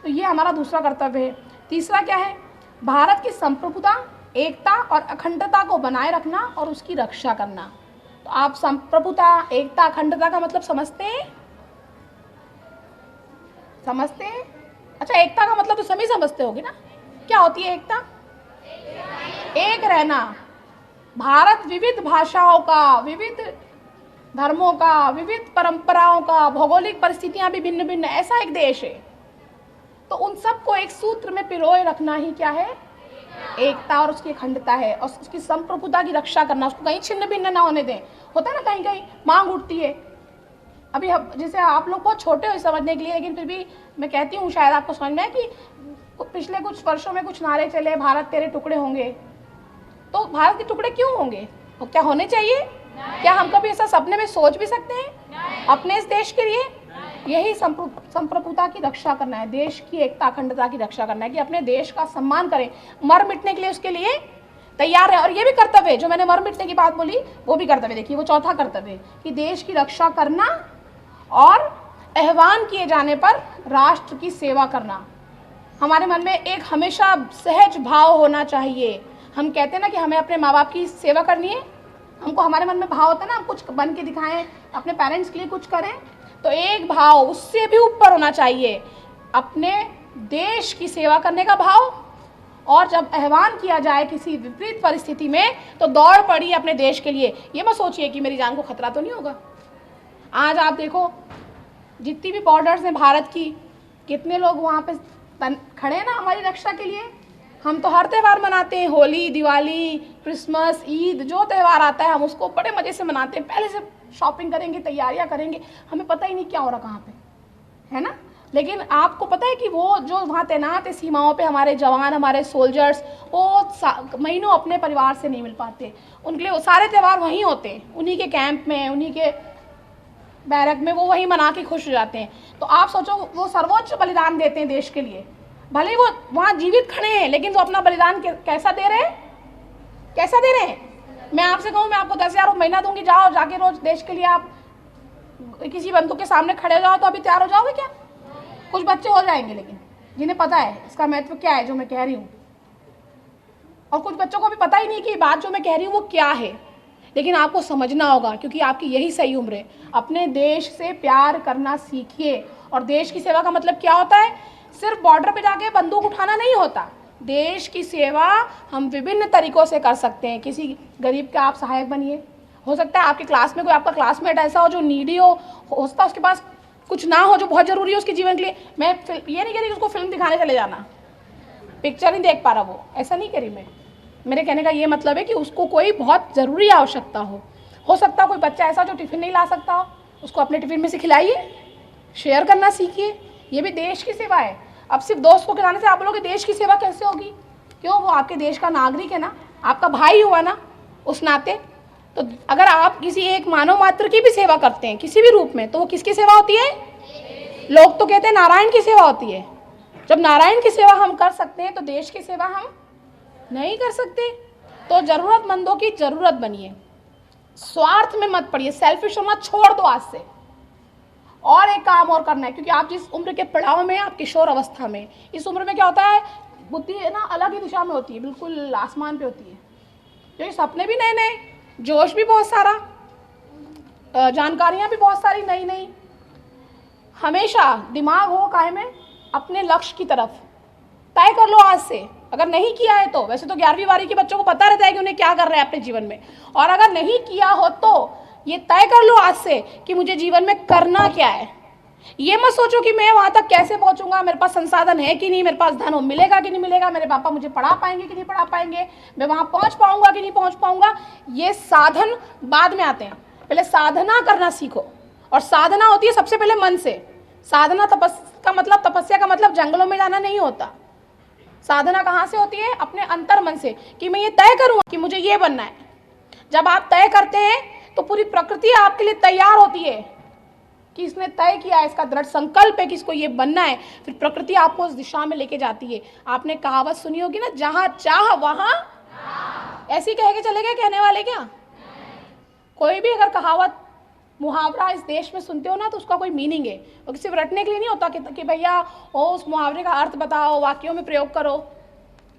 तो ये हमारा दूसरा कर्तव्य है। तीसरा क्या है? भारत की संप्रभुता, एकता और अखंडता को बनाए रखना और उसकी रक्षा करना। तो आप संप्रभुता, एकता, अखंडता का मतलब समझते हैं? समझते हैं? अच्छा, एकता का मतलब तो सभी समझते होगे ना। क्या होती है एकता? एक रहना। भारत विविध भाषाओं का, विविध धर्मों का, विविध परंपराओं का, भौगोलिक परिस्थितियां भी भिन्न भिन्न, ऐसा एक देश है। तो उन सबको एक सूत्र में पिरोए रखना ही क्या है? एकता और उसकी अखंडता है। और उसकी संप्रभुता की रक्षा करना, उसको कहीं छिन्न भिन्न ना होने दें। होता है ना कहीं कहीं मांग उठती है। अभी जैसे आप लोग बहुत छोटे हो समझने के लिए, लेकिन फिर भी मैं कहती हूँ, शायद आपको समझ में है कि पिछले कुछ वर्षों में कुछ नारे चले, भारत तेरे टुकड़े होंगे। तो भारत के टुकड़े क्यों होंगे? और क्या होने चाहिए? क्या हम कभी ऐसा सपने में सोच भी सकते हैं अपने इस देश के लिए? यही संप्रभुता की रक्षा करना है, देश की एकता अखंडता की रक्षा करना है, कि अपने देश का सम्मान करें, मर मिटने के लिए उसके लिए तैयार है। और ये भी कर्तव्य है, जो मैंने मर मिटने की बात बोली वो भी कर्तव्य। देखिए, वो चौथा कर्तव्य है कि देश की रक्षा करना और आह्वान किए जाने पर राष्ट्र की सेवा करना। हमारे मन में एक हमेशा सहज भाव होना चाहिए। हम कहते हैं ना कि हमें अपने माँ बाप की सेवा करनी है, हमको हमारे मन में भाव होता है ना, हम कुछ बन के दिखाएं, अपने पेरेंट्स के लिए कुछ करें। तो एक भाव उससे भी ऊपर होना चाहिए, अपने देश की सेवा करने का भाव। और जब आह्वान किया जाए किसी विपरीत परिस्थिति में तो दौड़ पड़ी अपने देश के लिए। ये मत सोचिए कि मेरी जान को खतरा तो नहीं होगा। आज आप देखो, जितनी भी बॉर्डर्स हैं भारत की, कितने लोग वहाँ पे खड़े हैं ना हमारी रक्षा के लिए। हम तो हर त्यौहार मनाते हैं, होली, दिवाली, क्रिसमस, ईद, जो त्यौहार आता है हम उसको बड़े मज़े से मनाते हैं। पहले से शॉपिंग करेंगे, तैयारियां करेंगे, हमें पता ही नहीं क्या हो रहा कहाँ पे, है ना। लेकिन आपको पता है कि वो जो वहाँ तैनात है सीमाओं पे, हमारे जवान, हमारे सोल्जर्स, वो महीनों अपने परिवार से नहीं मिल पाते। उनके लिए वो सारे त्यौहार वहीं होते हैं, उन्हीं के कैंप में, उन्हीं के बैरक में, वो वहीं मना के खुश हो जाते हैं। तो आप सोचो, वो सर्वोच्च बलिदान देते हैं देश के लिए। भले वो वहाँ जीवित खड़े हैं, लेकिन वो अपना बलिदान कैसा दे रहे हैं? कैसा दे रहे हैं? मैं आपसे कहूँ, मैं आपको 10,000 महीना दूंगी, जाओ जाके रोज देश के लिए आप किसी बंदूक के सामने खड़े हो जाओ, तो अभी तैयार हो जाओगे क्या? कुछ बच्चे हो जाएंगे, लेकिन जिन्हें पता है इसका महत्व क्या है जो मैं कह रही हूँ। और कुछ बच्चों को भी पता ही नहीं कि बात जो मैं कह रही हूँ वो क्या है। लेकिन आपको समझना होगा, क्योंकि आपकी यही सही उम्र है। अपने देश से प्यार करना सीखिए। और देश की सेवा का मतलब क्या होता है? सिर्फ बॉर्डर पे जाके बंदूक उठाना नहीं होता। देश की सेवा हम विभिन्न तरीकों से कर सकते हैं। किसी गरीब का आप सहायक बनिए। हो सकता है आपके क्लास में कोई आपका क्लासमेट ऐसा हो जो नीडी हो सकता है उसके पास कुछ ना हो जो बहुत ज़रूरी है उसके जीवन के लिए। मैं ये नहीं कह रही उसको फिल्म दिखाने चले जाना, पिक्चर नहीं देख पा रहा वो, ऐसा नहीं करी मैं। मेरे कहने का ये मतलब है कि उसको कोई बहुत ज़रूरी आवश्यकता हो सकता है कोई बच्चा ऐसा जो टिफ़िन नहीं ला सकता हो, उसको अपने टिफ़िन में से खिलाइए, शेयर करना सीखिए। ये भी देश की सेवा है। अब सिर्फ दोस्त को खिलाने से आप लोगों की देश की सेवा कैसे होगी? क्यों? वो आपके देश का नागरिक है ना, आपका भाई हुआ ना उस नाते। तो अगर आप किसी एक मानव मात्र की भी सेवा करते हैं किसी भी रूप में, तो वो किसकी सेवा होती है? लोग तो कहते हैं नारायण की सेवा होती है। जब नारायण की सेवा हम कर सकते हैं तो देश की सेवा हम नहीं कर सकते? तो ज़रूरतमंदों की ज़रूरत बनिए, स्वार्थ में मत पड़िए, सेल्फिश होना छोड़ दो आज से। और एक काम और करना है, क्योंकि आप जिस उम्र के पड़ाव में, आप किशोर अवस्था में, इस उम्र में क्या होता है, बुद्धि है ना अलग ही दिशा में होती है, बिल्कुल आसमान पे होती है। क्योंकि सपने भी नए नए, जोश भी बहुत सारा, जानकारियाँ भी बहुत सारी नई नई। हमेशा दिमाग हो काहे में अपने लक्ष्य की तरफ। तय कर लो आज से। अगर नहीं किया है तो, वैसे तो 11वीं 12वीं के बच्चों को पता रहता है कि उन्हें क्या कर रहे हैं अपने जीवन में, और अगर नहीं किया हो तो ये तय कर लो आज से कि मुझे जीवन में करना क्या है। ये मत सोचो कि मैं वहाँ तक कैसे पहुँचूंगा, मेरे पास संसाधन है कि नहीं, मेरे पास धन मिलेगा कि नहीं मिलेगा, मेरे पापा मुझे पढ़ा पाएंगे कि नहीं पढ़ा पाएंगे, मैं वहाँ पहुँच पाऊंगा कि नहीं पहुँच पाऊंगा। ये साधन बाद में आते हैं, पहले साधना करना सीखो। और साधना होती है सबसे पहले मन से। साधना तपस्या का मतलब जंगलों में जाना नहीं होता। साधना कहाँ से होती है? अपने अंतर मन से, कि मैं ये तय करूँ कि मुझे ये बनना है। जब आप तय करते हैं तो पूरी प्रकृति आपके लिए तैयार होती है कि इसने तय किया है, इसका दृढ़ संकल्प है कि इसको ये बनना है। फिर प्रकृति आपको उस दिशा में लेके जाती है। आपने कहावत सुनी होगी ना, जहाँ चाह वहाँ, ऐसी कह के चले गए कहने वाले क्या? कोई भी अगर कहावत मुहावरा इस देश में सुनते हो ना तो उसका कोई मीनिंग है, वो सिर्फ रटने के लिए नहीं होता कि भैया ओ उस मुहावरे का अर्थ बताओ, वाक्यों में प्रयोग करो,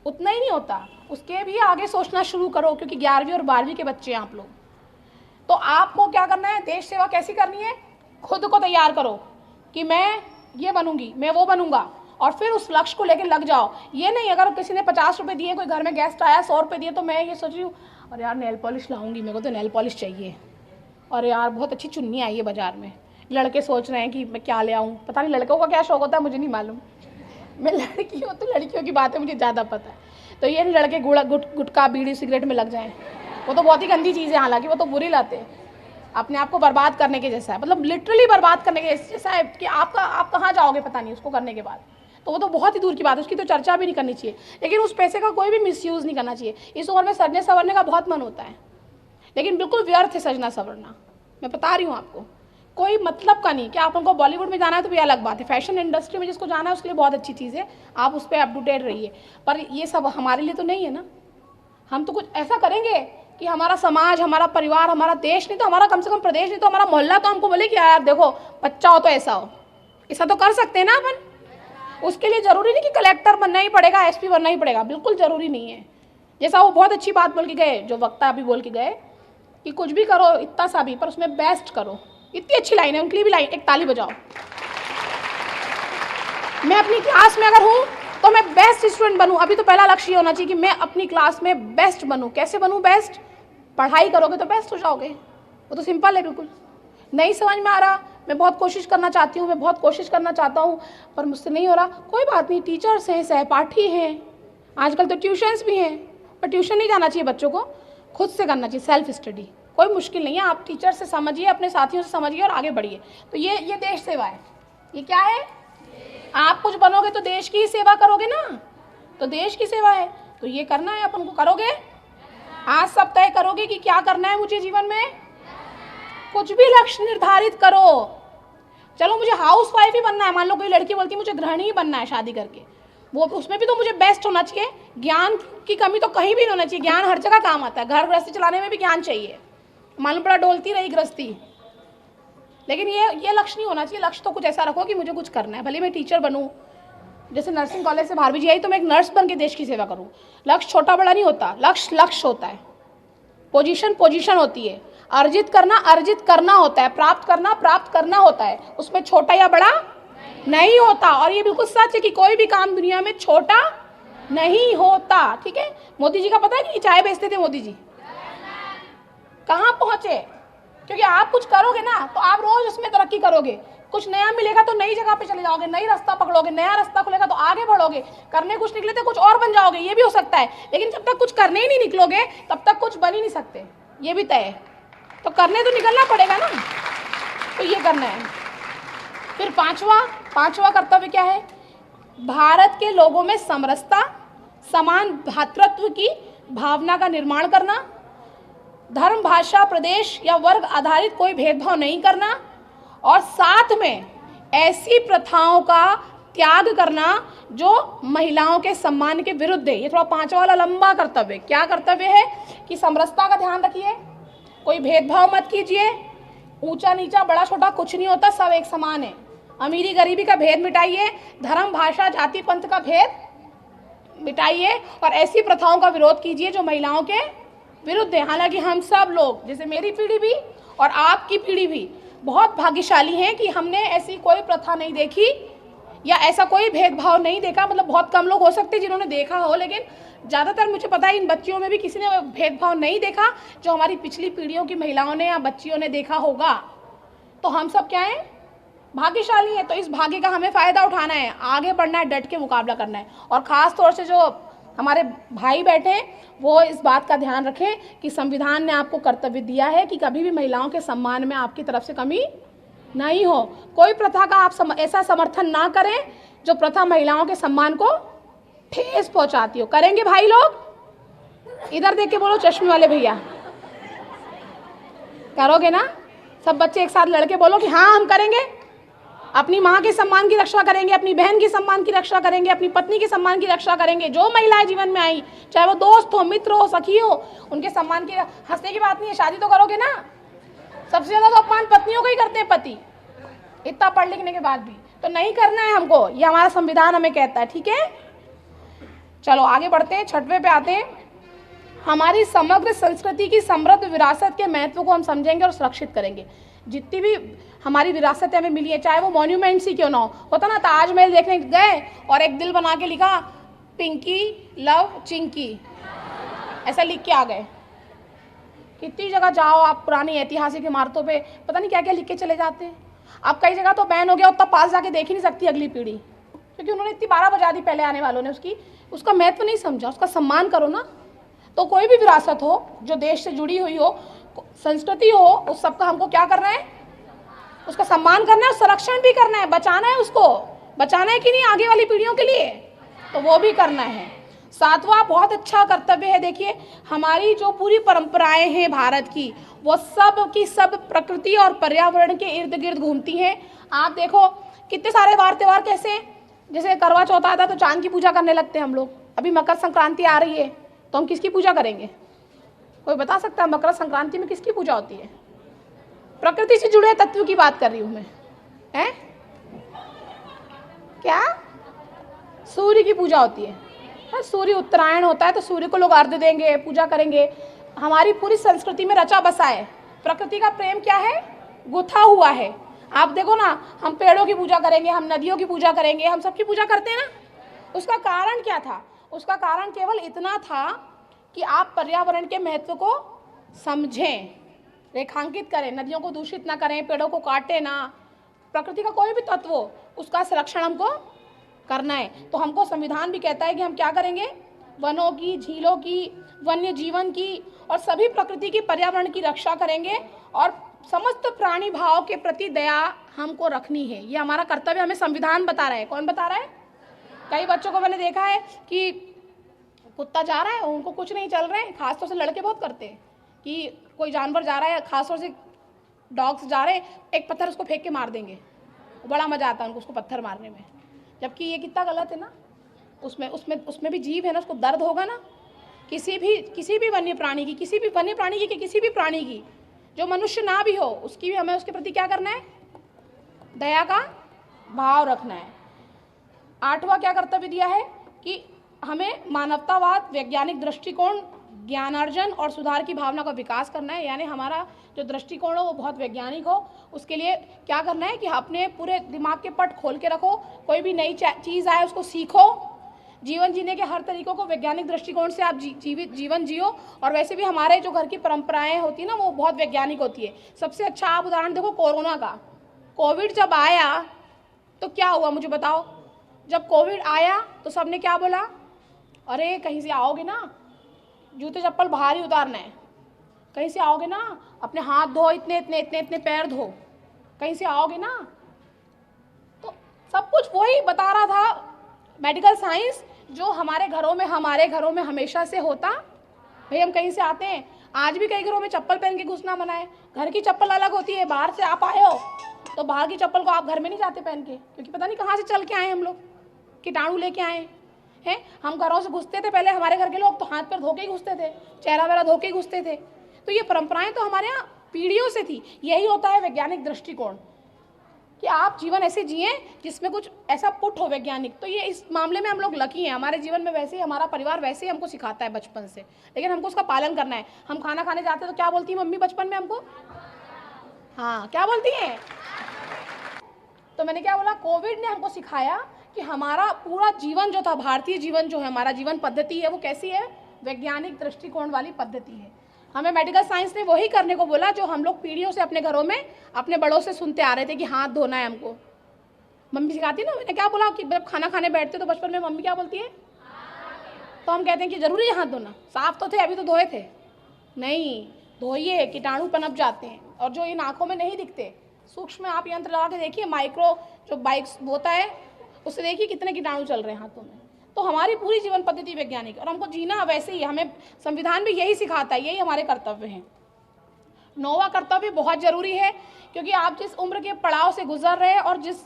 उतना ही नहीं होता, उसके भी आगे सोचना शुरू करो, क्योंकि 11वीं और 12वीं के बच्चे हैं आप लोग। तो आपको क्या करना है, देश सेवा कैसी करनी है, खुद को तैयार करो कि मैं ये बनूंगी, मैं वो बनूंगा, और फिर उस लक्ष्य को लेकर लग जाओ। ये नहीं अगर किसी ने 50 रुपये दिए, कोई घर में गेस्ट आया 100 रुपये दिए, तो मैं ये सोच रही हूँ अरे यार नेल पॉलिश लाऊंगी, मेरे को तो नेल पॉलिश चाहिए, और यार बहुत अच्छी चुन्नी आई है बाजार में। लड़के सोच रहे हैं कि मैं क्या ले आऊँ, पता नहीं लड़कों का क्या शौक होता है मुझे नहीं मालूम, मैं लड़की हूँ तो लड़कियों की बातें मुझे ज़्यादा पता है। तो ये नहीं लड़के गुटखा बीड़ी सिगरेट में लग जाएं, वो तो बहुत ही गंदी चीज़ है, हालांकि वो तो बुरी लत है, अपने आप को बर्बाद करने के जैसा है, मतलब लिटरली बर्बाद करने के जैसा है कि आप कहाँ जाओगे पता नहीं उसको करने के बाद, तो वो तो बहुत ही दूर की बात है, उसकी तो चर्चा भी नहीं करनी चाहिए। लेकिन उस पैसे का कोई भी मिसयूज़ नहीं करना चाहिए। इस उम्र में सजने संवरने का बहुत मन होता है, लेकिन बिल्कुल व्यर्थ है सजना संवरना, मैं बता रही हूँ आपको, कोई मतलब का नहीं। कि आप उनको बॉलीवुड में जाना है तो भी अलग बात है, फैशन इंडस्ट्री में जिसको जाना है उसके लिए बहुत अच्छी चीज़ है, आप उस पर अप टू डेट रहिए, पर ये सब हमारे लिए तो नहीं है ना। हम तो कुछ ऐसा करेंगे कि हमारा समाज, हमारा परिवार, हमारा देश नहीं तो हमारा कम से कम प्रदेश नहीं तो हमारा मोहल्ला तो हमको बोले कि यार देखो बच्चा हो तो ऐसा हो, ऐसा तो कर सकते हैं ना अपन। उसके लिए ज़रूरी नहीं कि कलेक्टर बनना ही पड़ेगा, एसपी बनना ही पड़ेगा, बिल्कुल ज़रूरी नहीं है। जैसा वो बहुत अच्छी बात बोल के गए, जो वक्ता अभी बोल के गए कि कुछ भी करो इतना सा भी, पर उसमें बेस्ट करो, इतनी अच्छी लाइन है, उनके लिए भी लाइन एक ताली बजाओ। मैं अपनी क्लास में अगर हूँ तो मैं बेस्ट स्टूडेंट बनूँ, अभी तो पहला लक्ष्य ये होना चाहिए कि मैं अपनी क्लास में बेस्ट बनूँ। कैसे बनूँ बेस्ट, पढ़ाई करोगे तो बेस्ट हो जाओगे, वो तो सिंपल है बिल्कुल। नहीं समझ में आ रहा, मैं बहुत कोशिश करना चाहती हूँ, मैं बहुत कोशिश करना चाहता हूँ पर मुझसे नहीं हो रहा, कोई बात नहीं, टीचर्स हैं, सहपाठी हैं, आजकल तो ट्यूशन्स भी हैं, पर ट्यूशन नहीं जाना चाहिए बच्चों को, खुद से करना चाहिए, सेल्फ स्टडी, कोई मुश्किल नहीं है। आप टीचर से समझिए, अपने साथियों से समझिए और आगे बढ़िए। तो ये देश सेवा है। ये क्या है, आप कुछ बनोगे तो देश की ही सेवा करोगे ना, तो देश की सेवा है, तो ये करना है अपन को। करोगे आज सब तय करोगे कि क्या करना है मुझे जीवन में, कुछ भी लक्ष्य निर्धारित करो। चलो मुझे हाउस वाइफ ही बनना है, मान लो कोई लड़की बोलती है मुझे गृहिणी ही बनना है शादी करके, वो उसमें भी तो मुझे बेस्ट होना चाहिए, ज्ञान की कमी तो कहीं भी नहीं होना चाहिए, ज्ञान हर जगह काम आता है, घर गृहस्थी चलाने में भी ज्ञान चाहिए, मालूम पड़ा डोलती रही गृहस्थी। लेकिन ये लक्ष्य नहीं होना चाहिए, लक्ष्य तो कुछ ऐसा रखो कि मुझे कुछ करना है, भले मैं टीचर बनूं, जैसे नर्सिंग कॉलेज से भारवी जी आई तो मैं एक नर्स बन के देश की सेवा करूं। लक्ष्य छोटा बड़ा नहीं होता, लक्ष्य होता है, पोजीशन होती है, अर्जित करना होता है, प्राप्त करना होता है, उसमें छोटा या बड़ा नहीं होता। और ये बिल्कुल सच है कि कोई भी काम दुनिया में छोटा नहीं होता, ठीक है। मोदी जी का पता है कि चाय बेचते थे मोदी जी, कहाँ पहुंचे, क्योंकि आप कुछ करोगे ना तो आप रोज उसमें तरक्की करोगे, कुछ नया मिलेगा तो नई जगह पे चले जाओगे, नई रास्ता पकड़ोगे, नया रास्ता खुलेगा तो आगे बढ़ोगे, करने कुछ निकले थे कुछ और बन जाओगे, ये भी हो सकता है। लेकिन जब तक कुछ करने ही नहीं निकलोगे तब तक कुछ बन ही नहीं सकते, ये भी तय है। तो करने तो निकलना पड़ेगा ना, तो ये करना है। फिर पांचवा कर्तव्य क्या है, भारत के लोगों में समरसता, समान भ्रातृत्व की भावना का निर्माण करना, धर्म, भाषा, प्रदेश या वर्ग आधारित कोई भेदभाव नहीं करना, और साथ में ऐसी प्रथाओं का त्याग करना जो महिलाओं के सम्मान के विरुद्ध है। ये थोड़ा पांचवा वाला लंबा कर्तव्य। क्या कर्तव्य है कि समरसता का ध्यान रखिए, कोई भेदभाव मत कीजिए, ऊंचा नीचा बड़ा छोटा कुछ नहीं होता, सब एक समान है। अमीरी गरीबी का भेद मिटाइए, धर्म, भाषा, जाति, पंथ का भेद मिटाइए, और ऐसी प्रथाओं का विरोध कीजिए जो महिलाओं के विरुद्ध है। हालांकि हम सब लोग, जैसे मेरी पीढ़ी भी और आपकी पीढ़ी भी, बहुत भाग्यशाली हैं कि हमने ऐसी कोई प्रथा नहीं देखी या ऐसा कोई भेदभाव नहीं देखा। मतलब बहुत कम लोग हो सकते हैं जिन्होंने देखा हो, लेकिन ज़्यादातर मुझे पता है इन बच्चियों में भी किसी ने भेदभाव नहीं देखा जो हमारी पिछली पीढ़ियों की महिलाओं ने या बच्चियों ने देखा होगा। तो हम सब क्या हैं, भाग्यशाली हैं। तो इस भाग्य का हमें फ़ायदा उठाना है, आगे बढ़ना है, डट के मुकाबला करना है। और ख़ास तौर से जो हमारे भाई बैठे हैं वो इस बात का ध्यान रखें कि संविधान ने आपको कर्तव्य दिया है कि कभी भी महिलाओं के सम्मान में आपकी तरफ से कमी नहीं हो। कोई प्रथा का आप ऐसा समर्थन ना करें जो प्रथा महिलाओं के सम्मान को ठेस पहुंचाती हो। करेंगे भाई लोग? इधर देख के बोलो चश्मे वाले भैया, करोगे ना? सब बच्चे एक साथ लड़के बोलो कि हाँ हम करेंगे। अपनी माँ के सम्मान की रक्षा करेंगे, अपनी बहन के सम्मान की रक्षा करेंगे, अपनी पत्नी के सम्मान की रक्षा करेंगे। जो महिलाएं जीवन में आई, चाहे वो दोस्त हो, मित्र हो, सखी हो, उनके सम्मान की, हंसने की बात नहीं है, शादी तो करोगे ना, सबसे ज़्यादा तो अपमान पत्नियों को ही करते हैं पति, इतना पढ़ लिखने के बाद भी। तो नहीं करना है हमको, ये हमारा संविधान हमें कहता है, ठीक है। चलो आगे बढ़ते हैं, 6वें पे आते हैं। हमारी समग्र संस्कृति की समृद्ध विरासत के महत्व को हम समझेंगे और सुरक्षित करेंगे। जितनी भी हमारी विरासतें हमें मिली है, चाहे वो मॉन्यूमेंट्स ही क्यों ना हो, होता ना ताजमहल देखने गए और एक दिल बना के लिखा पिंकी लव चिंकी, ऐसा लिख के आ गए। कितनी जगह जाओ आप पुरानी ऐतिहासिक इमारतों पे, पता नहीं क्या क्या लिख के चले जाते हैं। अब कई जगह तो बैन हो गया, उतना पास जाके देख ही नहीं सकती अगली पीढ़ी, क्योंकि उन्होंने इतनी 12 बजा दी पहले आने वालों ने, उसका महत्व नहीं समझा। उसका सम्मान करो ना। तो कोई भी विरासत हो जो देश से जुड़ी हुई हो, संस्कृति हो, उस सबका हमको क्या करना है, उसका सम्मान करना है, संरक्षण भी करना है, बचाना है, उसको बचाना है कि नहीं आगे वाली पीढ़ियों के लिए, तो वो भी करना है। 7वां बहुत अच्छा कर्तव्य है। देखिए हमारी जो पूरी परंपराएं हैं भारत की, वो सब की सब प्रकृति और पर्यावरण के इर्द गिर्द घूमती हैं। आप देखो कितने सारे वार त्योहार कैसे, जैसे करवा चौथ आता है तो चांद की पूजा करने लगते हैं हम लोग। अभी मकर संक्रांति आ रही है तो हम किसकी पूजा करेंगे? कोई बता सकता है मकर संक्रांति में किसकी पूजा होती है? प्रकृति से जुड़े तत्व की बात कर रही हूँ मैं, हैं? क्या? सूर्य की पूजा होती है। सूर्य उत्तरायण होता है तो सूर्य को लोग अर्घ्य देंगे, पूजा करेंगे। हमारी पूरी संस्कृति में रचा बसा है। प्रकृति का प्रेम क्या है? गुथा हुआ है। आप देखो ना, हम पेड़ों की पूजा करेंगे, हम नदियों की पूजा करेंगे, हम सबकी पूजा करते हैं ना। उसका कारण क्या था? उसका कारण केवल इतना था कि आप पर्यावरण के महत्व को समझें, रेखांकित करें, नदियों को दूषित ना करें, पेड़ों को काटें ना। प्रकृति का कोई भी तत्व हो उसका संरक्षण हमको करना है। तो हमको संविधान भी कहता है कि हम क्या करेंगे? वनों की, झीलों की, वन्य जीवन की और सभी प्रकृति की, पर्यावरण की रक्षा करेंगे और समस्त प्राणी भाव के प्रति दया हमको रखनी है। ये हमारा कर्तव्य हमें संविधान बता रहा है। कौन बता रहा है? कई बच्चों को मैंने देखा है कि कुत्ता जा रहा है, उनको कुछ नहीं चल रहे हैं। खासतौर से लड़के बहुत करते हैं कि कोई जानवर जा रहा है, खासतौर से डॉग्स जा रहे हैं, एक पत्थर उसको फेंक के मार देंगे। बड़ा मजा आता है उनको उसको पत्थर मारने में, जबकि ये कितना गलत है ना। उसमें भी जीव है ना, उसको दर्द होगा ना। किसी भी वन्य प्राणी की, किसी भी वन्य प्राणी की, किसी भी प्राणी की, जो मनुष्य ना भी हो, उसकी भी हमें उसके प्रति क्या करना है? दया का भाव रखना है। 8वां क्या कर्तव्य दिया है कि हमें मानवतावाद, वैज्ञानिक दृष्टिकोण, ज्ञानार्जन और सुधार की भावना का विकास करना है। यानी हमारा जो दृष्टिकोण हो वो बहुत वैज्ञानिक हो। उसके लिए क्या करना है कि अपने पूरे दिमाग के पट खोल के रखो, कोई भी नई चीज़ आए उसको सीखो। जीवन जीने के हर तरीकों को वैज्ञानिक दृष्टिकोण से आप जीवन जियो। और वैसे भी हमारे जो घर की परंपराएं होती है ना, वो बहुत वैज्ञानिक होती है। सबसे अच्छा आप उदाहरण देखो कोरोना का। कोविड जब आया तो क्या हुआ मुझे बताओ? जब कोविड आया तो सबने क्या बोला? अरे कहीं से आओगे ना, जूते चप्पल बाहर ही उतारना है। कहीं से आओगे ना, अपने हाथ धो, इतने पैर धो। कहीं से आओगे ना, तो सब कुछ वही बता रहा था मेडिकल साइंस, जो हमारे घरों में हमेशा से होता। भाई हम कहीं से आते हैं, आज भी कई घरों में चप्पल पहन के घुसना मना है। घर की चप्पल अलग होती है, बाहर से आप आए हो तो बाहर की चप्पल को आप घर में नहीं जाते पहन के, क्योंकि पता नहीं कहाँ से चल के आए हम लोग, कीटाणु लेके आए हैं। हम घरों से घुसते थे पहले, हमारे घर के लोग तो हाथ पैर धो के ही घुसते थे, चेहरा वेहरा धो के ही घुसते थे। तो ये परंपराएं तो हमारे यहाँ पीढ़ियों से थी। यही होता है वैज्ञानिक दृष्टिकोण, कि आप जीवन ऐसे जिए जिसमें कुछ ऐसा पुट हो वैज्ञानिक। तो ये इस मामले में हम लोग लकी हैं। हमारे जीवन में वैसे ही हमारा परिवार वैसे ही हमको सिखाता है बचपन से, लेकिन हमको उसका पालन करना है। हम खाना खाने जाते हैं तो क्या बोलती है मम्मी बचपन में हमको? हाँ, क्या बोलती हैं? तो मैंने क्या बोला, कोविड ने हमको सिखाया कि हमारा पूरा जीवन जो था, भारतीय जीवन जो है, हमारा जीवन पद्धति है, वो कैसी है? वैज्ञानिक दृष्टिकोण वाली पद्धति है। हमें मेडिकल साइंस ने वही करने को बोला जो हम लोग पीढ़ियों से अपने घरों में अपने बड़ों से सुनते आ रहे थे कि हाथ धोना है हमको। मम्मी सिखाती ना। मैंने क्या बोला कि जब खाना खाने बैठते तो बचपन में मम्मी क्या बोलती है? तो हम कहते हैं कि जरूरी है हाथ धोना। साफ तो थे, अभी तो धोए थे। नहीं, धोइए, कीटाणु पनप जाते हैं। और जो इन आँखों में नहीं दिखते, सूक्ष्म आप यंत्र लगा के देखिए, माइक्रो जो बाइक्स होता है उससे देखिए कितने कीटाणु चल रहे हैं हाथों में। तो हमारी पूरी जीवन पद्धति वैज्ञानिक, और हमको जीना वैसे ही, हमें संविधान भी यही सिखाता है, यही हमारे कर्तव्य हैं। 9वां कर्तव्य बहुत जरूरी है, क्योंकि आप जिस उम्र के पड़ाव से गुजर रहे हैं और जिस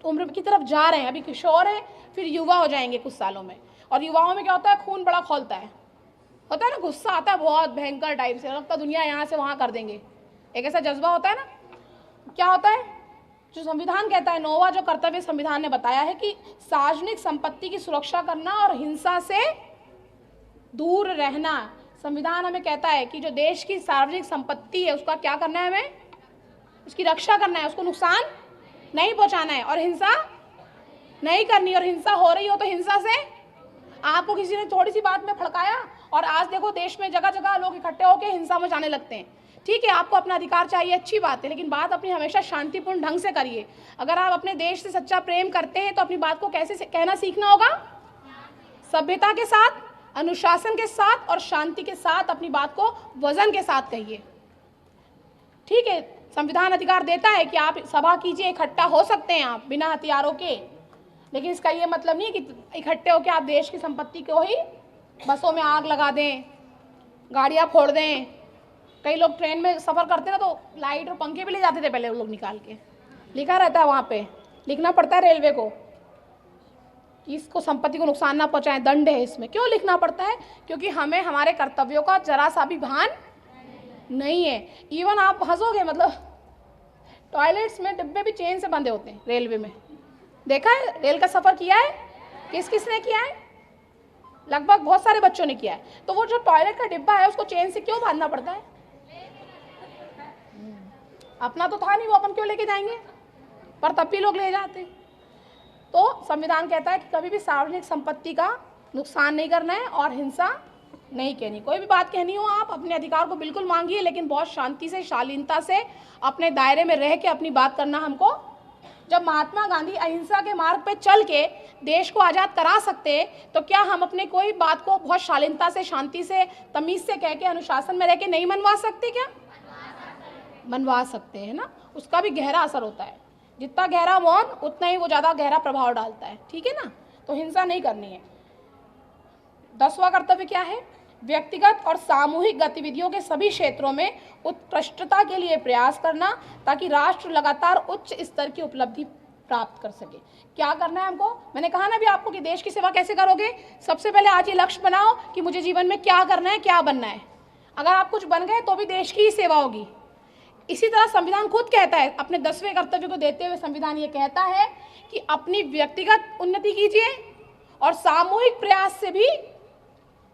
उम्र की तरफ जा रहे हैं, अभी किशोर हैं, फिर युवा हो जाएंगे कुछ सालों में। और युवाओं में क्या होता है? खून बड़ा खौलता है, होता है ना, गुस्सा आता है बहुत भयंकर टाइप से, लगता दुनिया यहाँ से वहाँ कर देंगे। एक ऐसा जज्बा होता है ना, क्या होता है जो संविधान कहता है, नौवां जो कर्तव्य संविधान ने बताया है कि सार्वजनिक संपत्ति की सुरक्षा करना और हिंसा से दूर रहना। संविधान हमें कहता है कि जो देश की सार्वजनिक संपत्ति है उसका क्या करना है, हमें उसकी रक्षा करना है, उसको नुकसान नहीं पहुंचाना है और हिंसा नहीं करनी। और हिंसा हो रही हो तो हिंसा से, आपको किसी ने थोड़ी सी बात में भड़काया और आज देखो देश में जगह जगह लोग इकट्ठे होकर हिंसा में जाने लगते हैं। ठीक है, आपको अपना अधिकार चाहिए, अच्छी बात है, लेकिन बात अपनी हमेशा शांतिपूर्ण ढंग से करिए। अगर आप अपने देश से सच्चा प्रेम करते हैं तो अपनी बात को कैसे कहना सीखना होगा, सभ्यता के साथ, अनुशासन के साथ और शांति के साथ अपनी बात को वजन के साथ कहिए। ठीक है, संविधान अधिकार देता है कि आप सभा कीजिए, इकट्ठा हो सकते हैं आप बिना हथियारों के, लेकिन इसका ये मतलब नहीं कि इकट्ठे होकर आप देश की संपत्ति को ही बसों में आग लगा दें, गाड़ियां फोड़ दें। कई लोग ट्रेन में सफ़र करते ना तो लाइट और पंखे भी ले जाते थे पहले वो लोग निकाल के, लिखा रहता है वहाँ पे, लिखना पड़ता है रेलवे को कि इसको संपत्ति को नुकसान ना पहुँचाएं, दंड है इसमें। क्यों लिखना पड़ता है? क्योंकि हमें हमारे कर्तव्यों का जरा सा भी भान नहीं है। इवन आप हंसोगे, मतलब टॉयलेट्स में डिब्बे भी चेन से बंधे होते हैं रेलवे में, देखा है? रेल का सफ़र किया है? किस किस ने किया है? लगभग बहुत सारे बच्चों ने किया है। तो वो जो टॉयलेट का डिब्बा है उसको चेन से क्यों बांधना पड़ता है? अपना तो था नहीं, वो अपन क्यों लेके जाएंगे, पर तब भी लोग ले जाते। तो संविधान कहता है कि कभी भी सार्वजनिक संपत्ति का नुकसान नहीं करना है और हिंसा नहीं कहनी। कोई भी बात कहनी हो आप अपने अधिकार को बिल्कुल मांगिए, लेकिन बहुत शांति से, शालीनता से, अपने दायरे में रह के अपनी बात करना हमको। जब महात्मा गांधी अहिंसा के मार्ग पे चल के देश को आज़ाद करा सकते तो क्या हम अपने कोई बात को बहुत शालीनता से, शांति से, तमीज़ से कह के, अनुशासन में रह के नहीं मनवा सकते? क्या मनवा सकते हैं ना। उसका भी गहरा असर होता है, जितना गहरा मौन उतना ही वो ज़्यादा गहरा प्रभाव डालता है। ठीक है ना, तो हिंसा नहीं करनी है। 10वां कर्तव्य क्या है? व्यक्तिगत और सामूहिक गतिविधियों के सभी क्षेत्रों में उत्कृष्टता के लिए प्रयास करना ताकि राष्ट्र लगातार उच्च स्तर की उपलब्धि प्राप्त कर सके। क्या करना है हमको? मैंने कहा ना अभी आपको कि देश की सेवा कैसे करोगे। सबसे पहले आज ये लक्ष्य बनाओ कि मुझे जीवन में क्या करना है, क्या बनना है। अगर आप कुछ बन गए तो भी देश की ही सेवा होगी। इसी तरह संविधान खुद कहता है, अपने 10वें कर्तव्य को देते हुए संविधान ये कहता है कि अपनी व्यक्तिगत उन्नति कीजिए और सामूहिक प्रयास से भी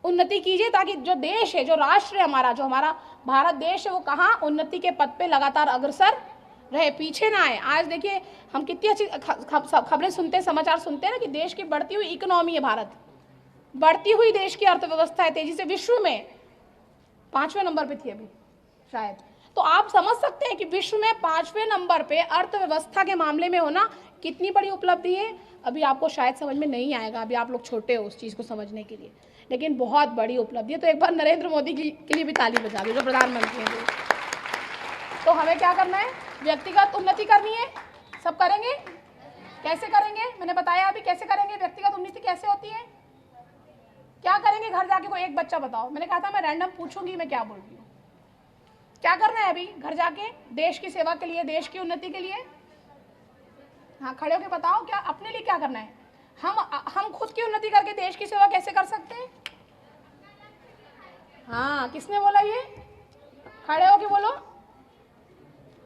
उन्नति कीजिए ताकि जो देश है, जो राष्ट्र है हमारा, जो हमारा भारत देश है, वो कहाँ उन्नति के पथ पे लगातार अग्रसर रहे, पीछे ना आए। आज देखिए हम कितनी अच्छी खबरें सुनते हैं, समाचार सुनते हैं ना कि देश की बढ़ती हुई इकोनॉमी है, भारत बढ़ती हुई देश की अर्थव्यवस्था है, तेजी से विश्व में 5वें नंबर पे थी अभी शायद। तो आप समझ सकते हैं कि विश्व में 5वें नंबर पे अर्थव्यवस्था के मामले में होना कितनी बड़ी उपलब्धि है। अभी आपको शायद समझ में नहीं आएगा, अभी आप लोग छोटे हो उस चीज़ को समझने के लिए, लेकिन बहुत बड़ी उपलब्धि है। तो एक बार नरेंद्र मोदी के लिए भी ताली बजा दो, जो प्रधानमंत्री हैं। तो हमें क्या करना है? व्यक्तिगत उन्नति करनी है। सब करेंगे? कैसे करेंगे? मैंने बताया अभी कैसे करेंगे। व्यक्तिगत उन्नति कैसे होती है? क्या करेंगे? घर जाके कोई एक बच्चा बताओ। मैंने कहा था मैं रैंडम पूछूंगी, मैं क्या बोल रही हूँ। क्या करना है अभी घर जाके? देश की सेवा के लिए, देश की उन्नति के लिए। हाँ, खड़े होके बताओ क्या अपने लिए क्या करना है। हम खुद की उन्नति करके देश की सेवा कैसे कर सकते हैं? हाँ, किसने बोला ये? खड़े होके बोलो,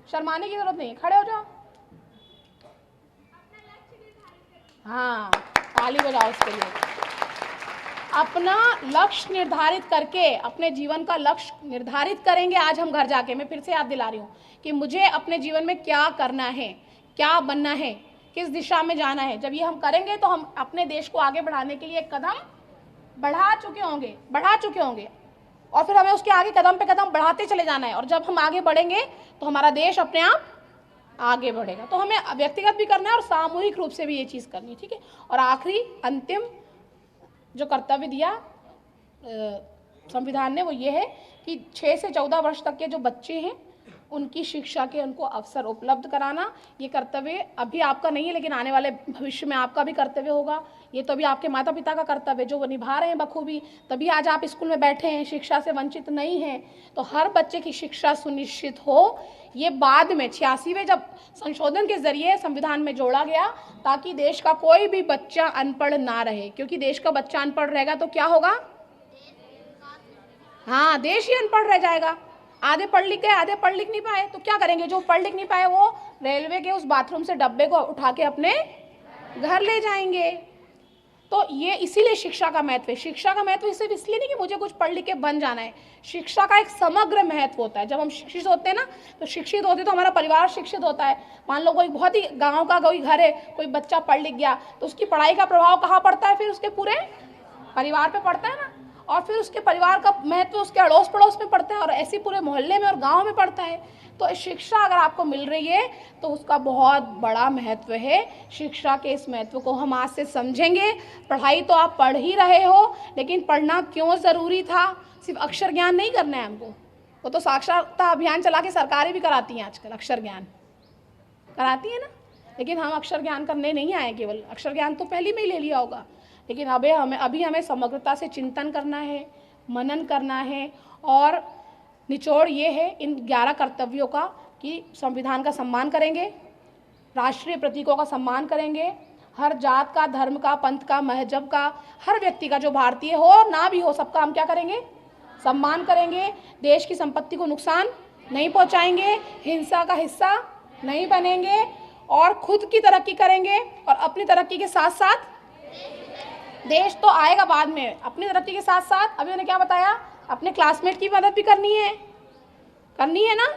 शर्माने की जरूरत नहीं, खड़े हो जाओ। हाँ, ताली बजाओ उसके लिए। अपना लक्ष्य निर्धारित करके, अपने जीवन का लक्ष्य निर्धारित करेंगे आज हम घर जाके। मैं फिर से याद दिला रही हूँ कि मुझे अपने जीवन में क्या करना है, क्या बनना है, किस दिशा में जाना है। जब ये हम करेंगे तो हम अपने देश को आगे बढ़ाने के लिए एक कदम बढ़ा चुके होंगे और फिर हमें उसके आगे कदम पे कदम बढ़ाते चले जाना है। और जब हम आगे बढ़ेंगे तो हमारा देश अपने आप आगे बढ़ेगा। तो हमें व्यक्तिगत भी करना है और सामूहिक रूप से भी ये चीज़ करनी है। ठीक है। और आखिरी अंतिम जो कर्तव्य दिया संविधान ने वो ये है कि 6 से 14 वर्ष तक के जो बच्चे हैं उनकी शिक्षा के उनको अवसर उपलब्ध कराना। ये कर्तव्य अभी आपका नहीं है, लेकिन आने वाले भविष्य में आपका भी कर्तव्य होगा। ये तो अभी आपके माता पिता का कर्तव्य जो वो निभा रहे हैं बखूबी, तभी आज आप स्कूल में बैठे हैं, शिक्षा से वंचित नहीं हैं। तो हर बच्चे की शिक्षा सुनिश्चित हो, ये बाद में 86वें जब संशोधन के जरिए संविधान में जोड़ा गया ताकि देश का कोई भी बच्चा अनपढ़ ना रहे। क्योंकि देश का बच्चा अनपढ़ रहेगा तो क्या होगा? हाँ, देश ही अनपढ़ रह जाएगा। आधे पढ़ लिख गए, आधे पढ़ लिख नहीं पाए, तो क्या करेंगे? जो पढ़ लिख नहीं पाए वो रेलवे के उस बाथरूम से डब्बे को उठा के अपने घर ले जाएंगे। तो ये इसीलिए शिक्षा का महत्व है। शिक्षा का महत्व सिर्फ इसलिए नहीं कि मुझे कुछ पढ़ लिख के बन जाना है, शिक्षा का एक समग्र महत्व होता है। जब हम शिक्षित होते हैं ना, तो शिक्षित होते तो हमारा परिवार शिक्षित होता है। मान लो कोई बहुत ही गाँव का कोई घर है, कोई बच्चा पढ़ लिख गया, तो उसकी पढ़ाई का प्रभाव कहाँ पड़ता है? फिर उसके पूरे परिवार पे पड़ता है ना, और फिर उसके परिवार का महत्व उसके अड़ोस पड़ोस में पड़ता है, और ऐसे पूरे मोहल्ले में और गांव में पड़ता है। तो शिक्षा अगर आपको मिल रही है तो उसका बहुत बड़ा महत्व है। शिक्षा के इस महत्व को हम आज से समझेंगे। पढ़ाई तो आप पढ़ ही रहे हो, लेकिन पढ़ना क्यों ज़रूरी था? सिर्फ अक्षर ज्ञान नहीं करना है हमको, वो तो साक्षरता अभियान चला के सरकारें भी कराती हैं आजकल, अक्षर ज्ञान कराती है ना, लेकिन हम अक्षर ज्ञान करने नहीं आए। केवल अक्षर ज्ञान तो पहले में ही ले लिया होगा, लेकिन अभी हमें समग्रता से चिंतन करना है, मनन करना है। और निचोड़ ये है इन 11 कर्तव्यों का कि संविधान का सम्मान करेंगे, राष्ट्रीय प्रतीकों का सम्मान करेंगे, हर जात का, धर्म का, पंथ का, मजहब का, हर व्यक्ति का, जो भारतीय हो ना भी हो, सबका हम क्या करेंगे? सम्मान करेंगे। देश की संपत्ति को नुकसान नहीं पहुंचाएंगे, हिंसा का हिस्सा नहीं बनेंगे, और खुद की तरक्की करेंगे। और अपनी तरक्की के साथ साथ देश तो आएगा बाद में, अपनी तरक्की के साथ साथ अभी मैंने क्या बताया, अपने क्लासमेट की मदद भी करनी है ना।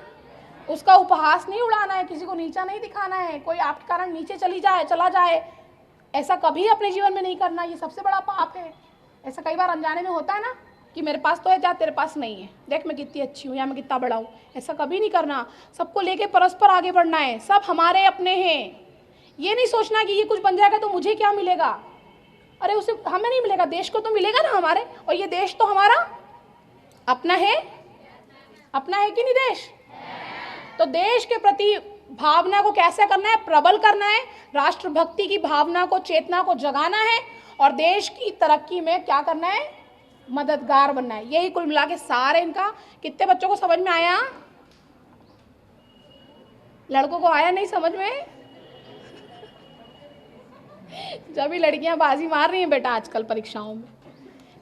उसका उपहास नहीं उड़ाना है, किसी को नीचा नहीं दिखाना है, कोई आपके कारण नीचे चला जाए, ऐसा कभी अपने जीवन में नहीं करना। ये सबसे बड़ा पाप है। ऐसा कई बार अनजाने में होता है ना कि मेरे पास तो है, जा तेरे पास नहीं है, देख मैं कितनी अच्छी हूँ या मैं कितना बड़ा हूँ। ऐसा कभी नहीं करना। सबको लेके परस्पर आगे बढ़ना है। सब हमारे अपने हैं। ये नहीं सोचना कि ये कुछ बन जाएगा तो मुझे क्या मिलेगा। अरे उसे हमें नहीं मिलेगा, देश को तो मिलेगा ना हमारे, और ये देश तो हमारा अपना है कि नहीं देश? तो देश के प्रति भावना को कैसे करना है? प्रबल करना है। राष्ट्रभक्ति की भावना को, चेतना को जगाना है, और देश की तरक्की में क्या करना है? मददगार बनना है। यही कुल मिला के सारे इनका। कितने बच्चों को समझ में आया? लड़कों को आया नहीं समझ में? जब भी लड़कियां बाजी मार रही हैं बेटा आजकल परीक्षाओं में।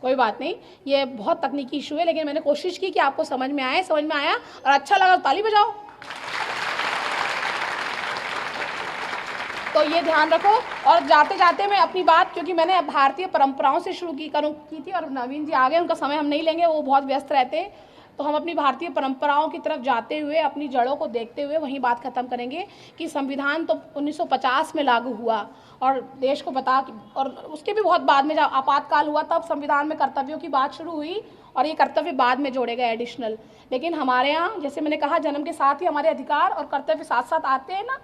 कोई बात नहीं, ये बहुत तकनीकी इशू है, लेकिन मैंने कोशिश की कि आपको समझ में आए। समझ में आया और अच्छा लगा तो ताली बजाओ। तो ये ध्यान रखो। और जाते जाते मैं अपनी बात, क्योंकि मैंने भारतीय परंपराओं से शुरू की थी, और नवीन जी आ गए, उनका समय हम नहीं लेंगे, वो बहुत व्यस्त रहते हैं। तो हम अपनी भारतीय परंपराओं की तरफ जाते हुए, अपनी जड़ों को देखते हुए वहीं बात ख़त्म करेंगे कि संविधान तो 1950 में लागू हुआ, और देश को और उसके भी बहुत बाद में जब आपातकाल हुआ तब संविधान में कर्तव्यों की बात शुरू हुई, और ये कर्तव्य बाद में जोड़े गए एडिशनल। लेकिन हमारे यहाँ, जैसे मैंने कहा, जन्म के साथ ही हमारे अधिकार और कर्तव्य साथ साथ आते हैं ना।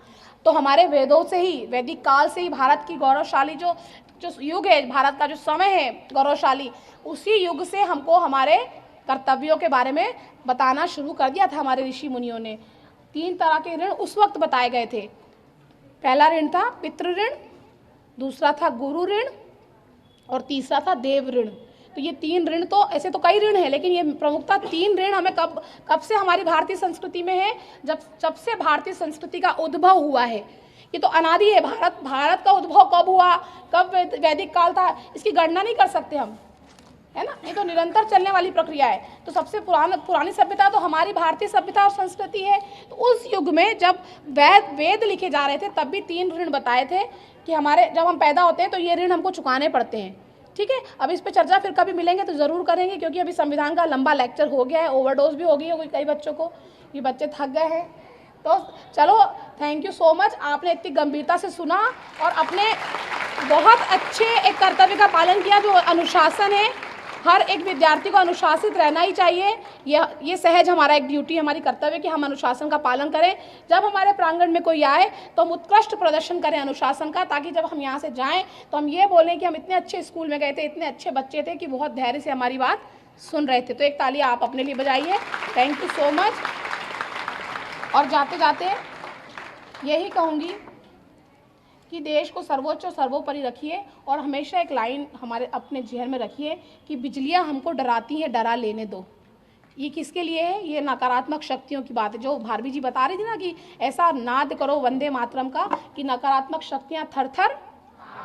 तो हमारे वेदों से ही, वैदिक काल से ही भारत की गौरवशाली जो युग है, भारत का जो समय है गौरवशाली, उसी युग से हमको हमारे कर्तव्यों के बारे में बताना शुरू कर दिया था हमारे ऋषि मुनियों ने। 3 तरह के ऋण उस वक्त बताए गए थे। पहला ऋण था पितृ ऋण, दूसरा था गुरु ऋण, और तीसरा था देव ऋण। तो ये 3 ऋण, तो ऐसे तो कई ऋण हैं, लेकिन ये प्रमुखता 3 ऋण हमें कब से हमारी भारतीय संस्कृति में है? जब से भारतीय संस्कृति का उद्भव हुआ है। ये तो अनादि है। भारत का उद्भव कब हुआ, कब वैदिक काल था, इसकी गणना नहीं कर सकते हम, है ना। ये तो निरंतर चलने वाली प्रक्रिया है। तो सबसे पुरानी सभ्यता तो हमारी भारतीय सभ्यता और संस्कृति है। तो उस युग में जब वेद लिखे जा रहे थे, तब भी 3 ऋण बताए थे कि जब हम पैदा होते हैं तो ये ऋण हमको चुकाने पड़ते हैं। ठीक है, अब इस पे चर्चा फिर कभी मिलेंगे तो ज़रूर करेंगे, क्योंकि अभी संविधान का लंबा लेक्चर हो गया है, ओवरडोज भी हो गई है कई बच्चों को, ये बच्चे थक गए हैं। तो चलो, थैंक यू सो मच, आपने इतनी गंभीरता से सुना और अपने बहुत अच्छे एक कर्तव्य का पालन किया, जो अनुशासन है। हर एक विद्यार्थी को अनुशासित रहना ही चाहिए। ये सहज हमारा एक ड्यूटी, हमारी कर्तव्य कि हम अनुशासन का पालन करें। जब हमारे प्रांगण में कोई आए तो हम उत्कृष्ट प्रदर्शन करें अनुशासन का, ताकि जब हम यहाँ से जाएं तो हम ये बोलें कि हम इतने अच्छे स्कूल में गए थे, इतने अच्छे बच्चे थे कि बहुत धैर्य से हमारी बात सुन रहे थे। तो एक ताली आप अपने लिए बजाइए। Thank you so much. और जाते जाते यही कहूँगी कि देश को सर्वोच्च और सर्वोपरि रखिए, और हमेशा एक लाइन हमारे अपने जहन में रखिए कि बिजलियां हमको डराती हैं, डरा लेने दो। ये किसके लिए है? ये नकारात्मक शक्तियों की बात है, जो भारवी जी बता रही थी ना कि ऐसा नाद करो वंदे मातरम का कि नकारात्मक शक्तियां थर थर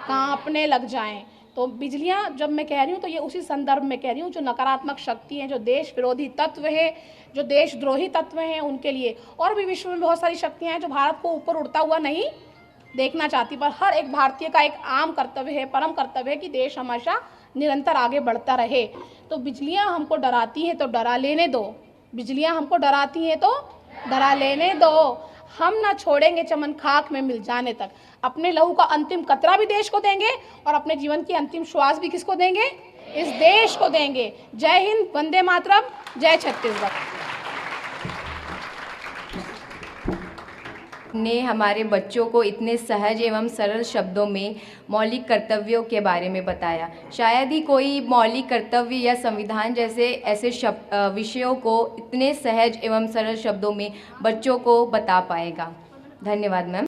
कांपने लग जाएं। तो बिजलियाँ जब मैं कह रही हूँ तो ये उसी संदर्भ में कह रही हूँ जो नकारात्मक शक्ति हैं, जो देश विरोधी तत्व है, जो देशद्रोही तत्व हैं, उनके लिए। और भी विश्व में बहुत सारी शक्तियाँ हैं जो भारत को ऊपर उड़ता हुआ नहीं देखना चाहती, पर हर एक भारतीय का एक आम कर्तव्य है, परम कर्तव्य है कि देश हमेशा निरंतर आगे बढ़ता रहे। तो बिजलियाँ हमको डराती हैं तो डरा लेने दो, बिजलियाँ हमको डराती हैं तो डरा लेने दो। हम ना छोड़ेंगे चमन खाक में मिल जाने तक। अपने लहू का अंतिम कतरा भी देश को देंगे और अपने जीवन की अंतिम श्वास भी किसको देंगे? इस देश को देंगे। जय हिंद, वंदे मातरम, जय छत्तीसगढ़। ने हमारे बच्चों को इतने सहज एवं सरल शब्दों में मौलिक कर्तव्यों के बारे में बताया। शायद ही कोई मौलिक कर्तव्य या संविधान जैसे ऐसे विषयों को इतने सहज एवं सरल शब्दों में बच्चों को बता पाएगा। धन्यवाद मैम।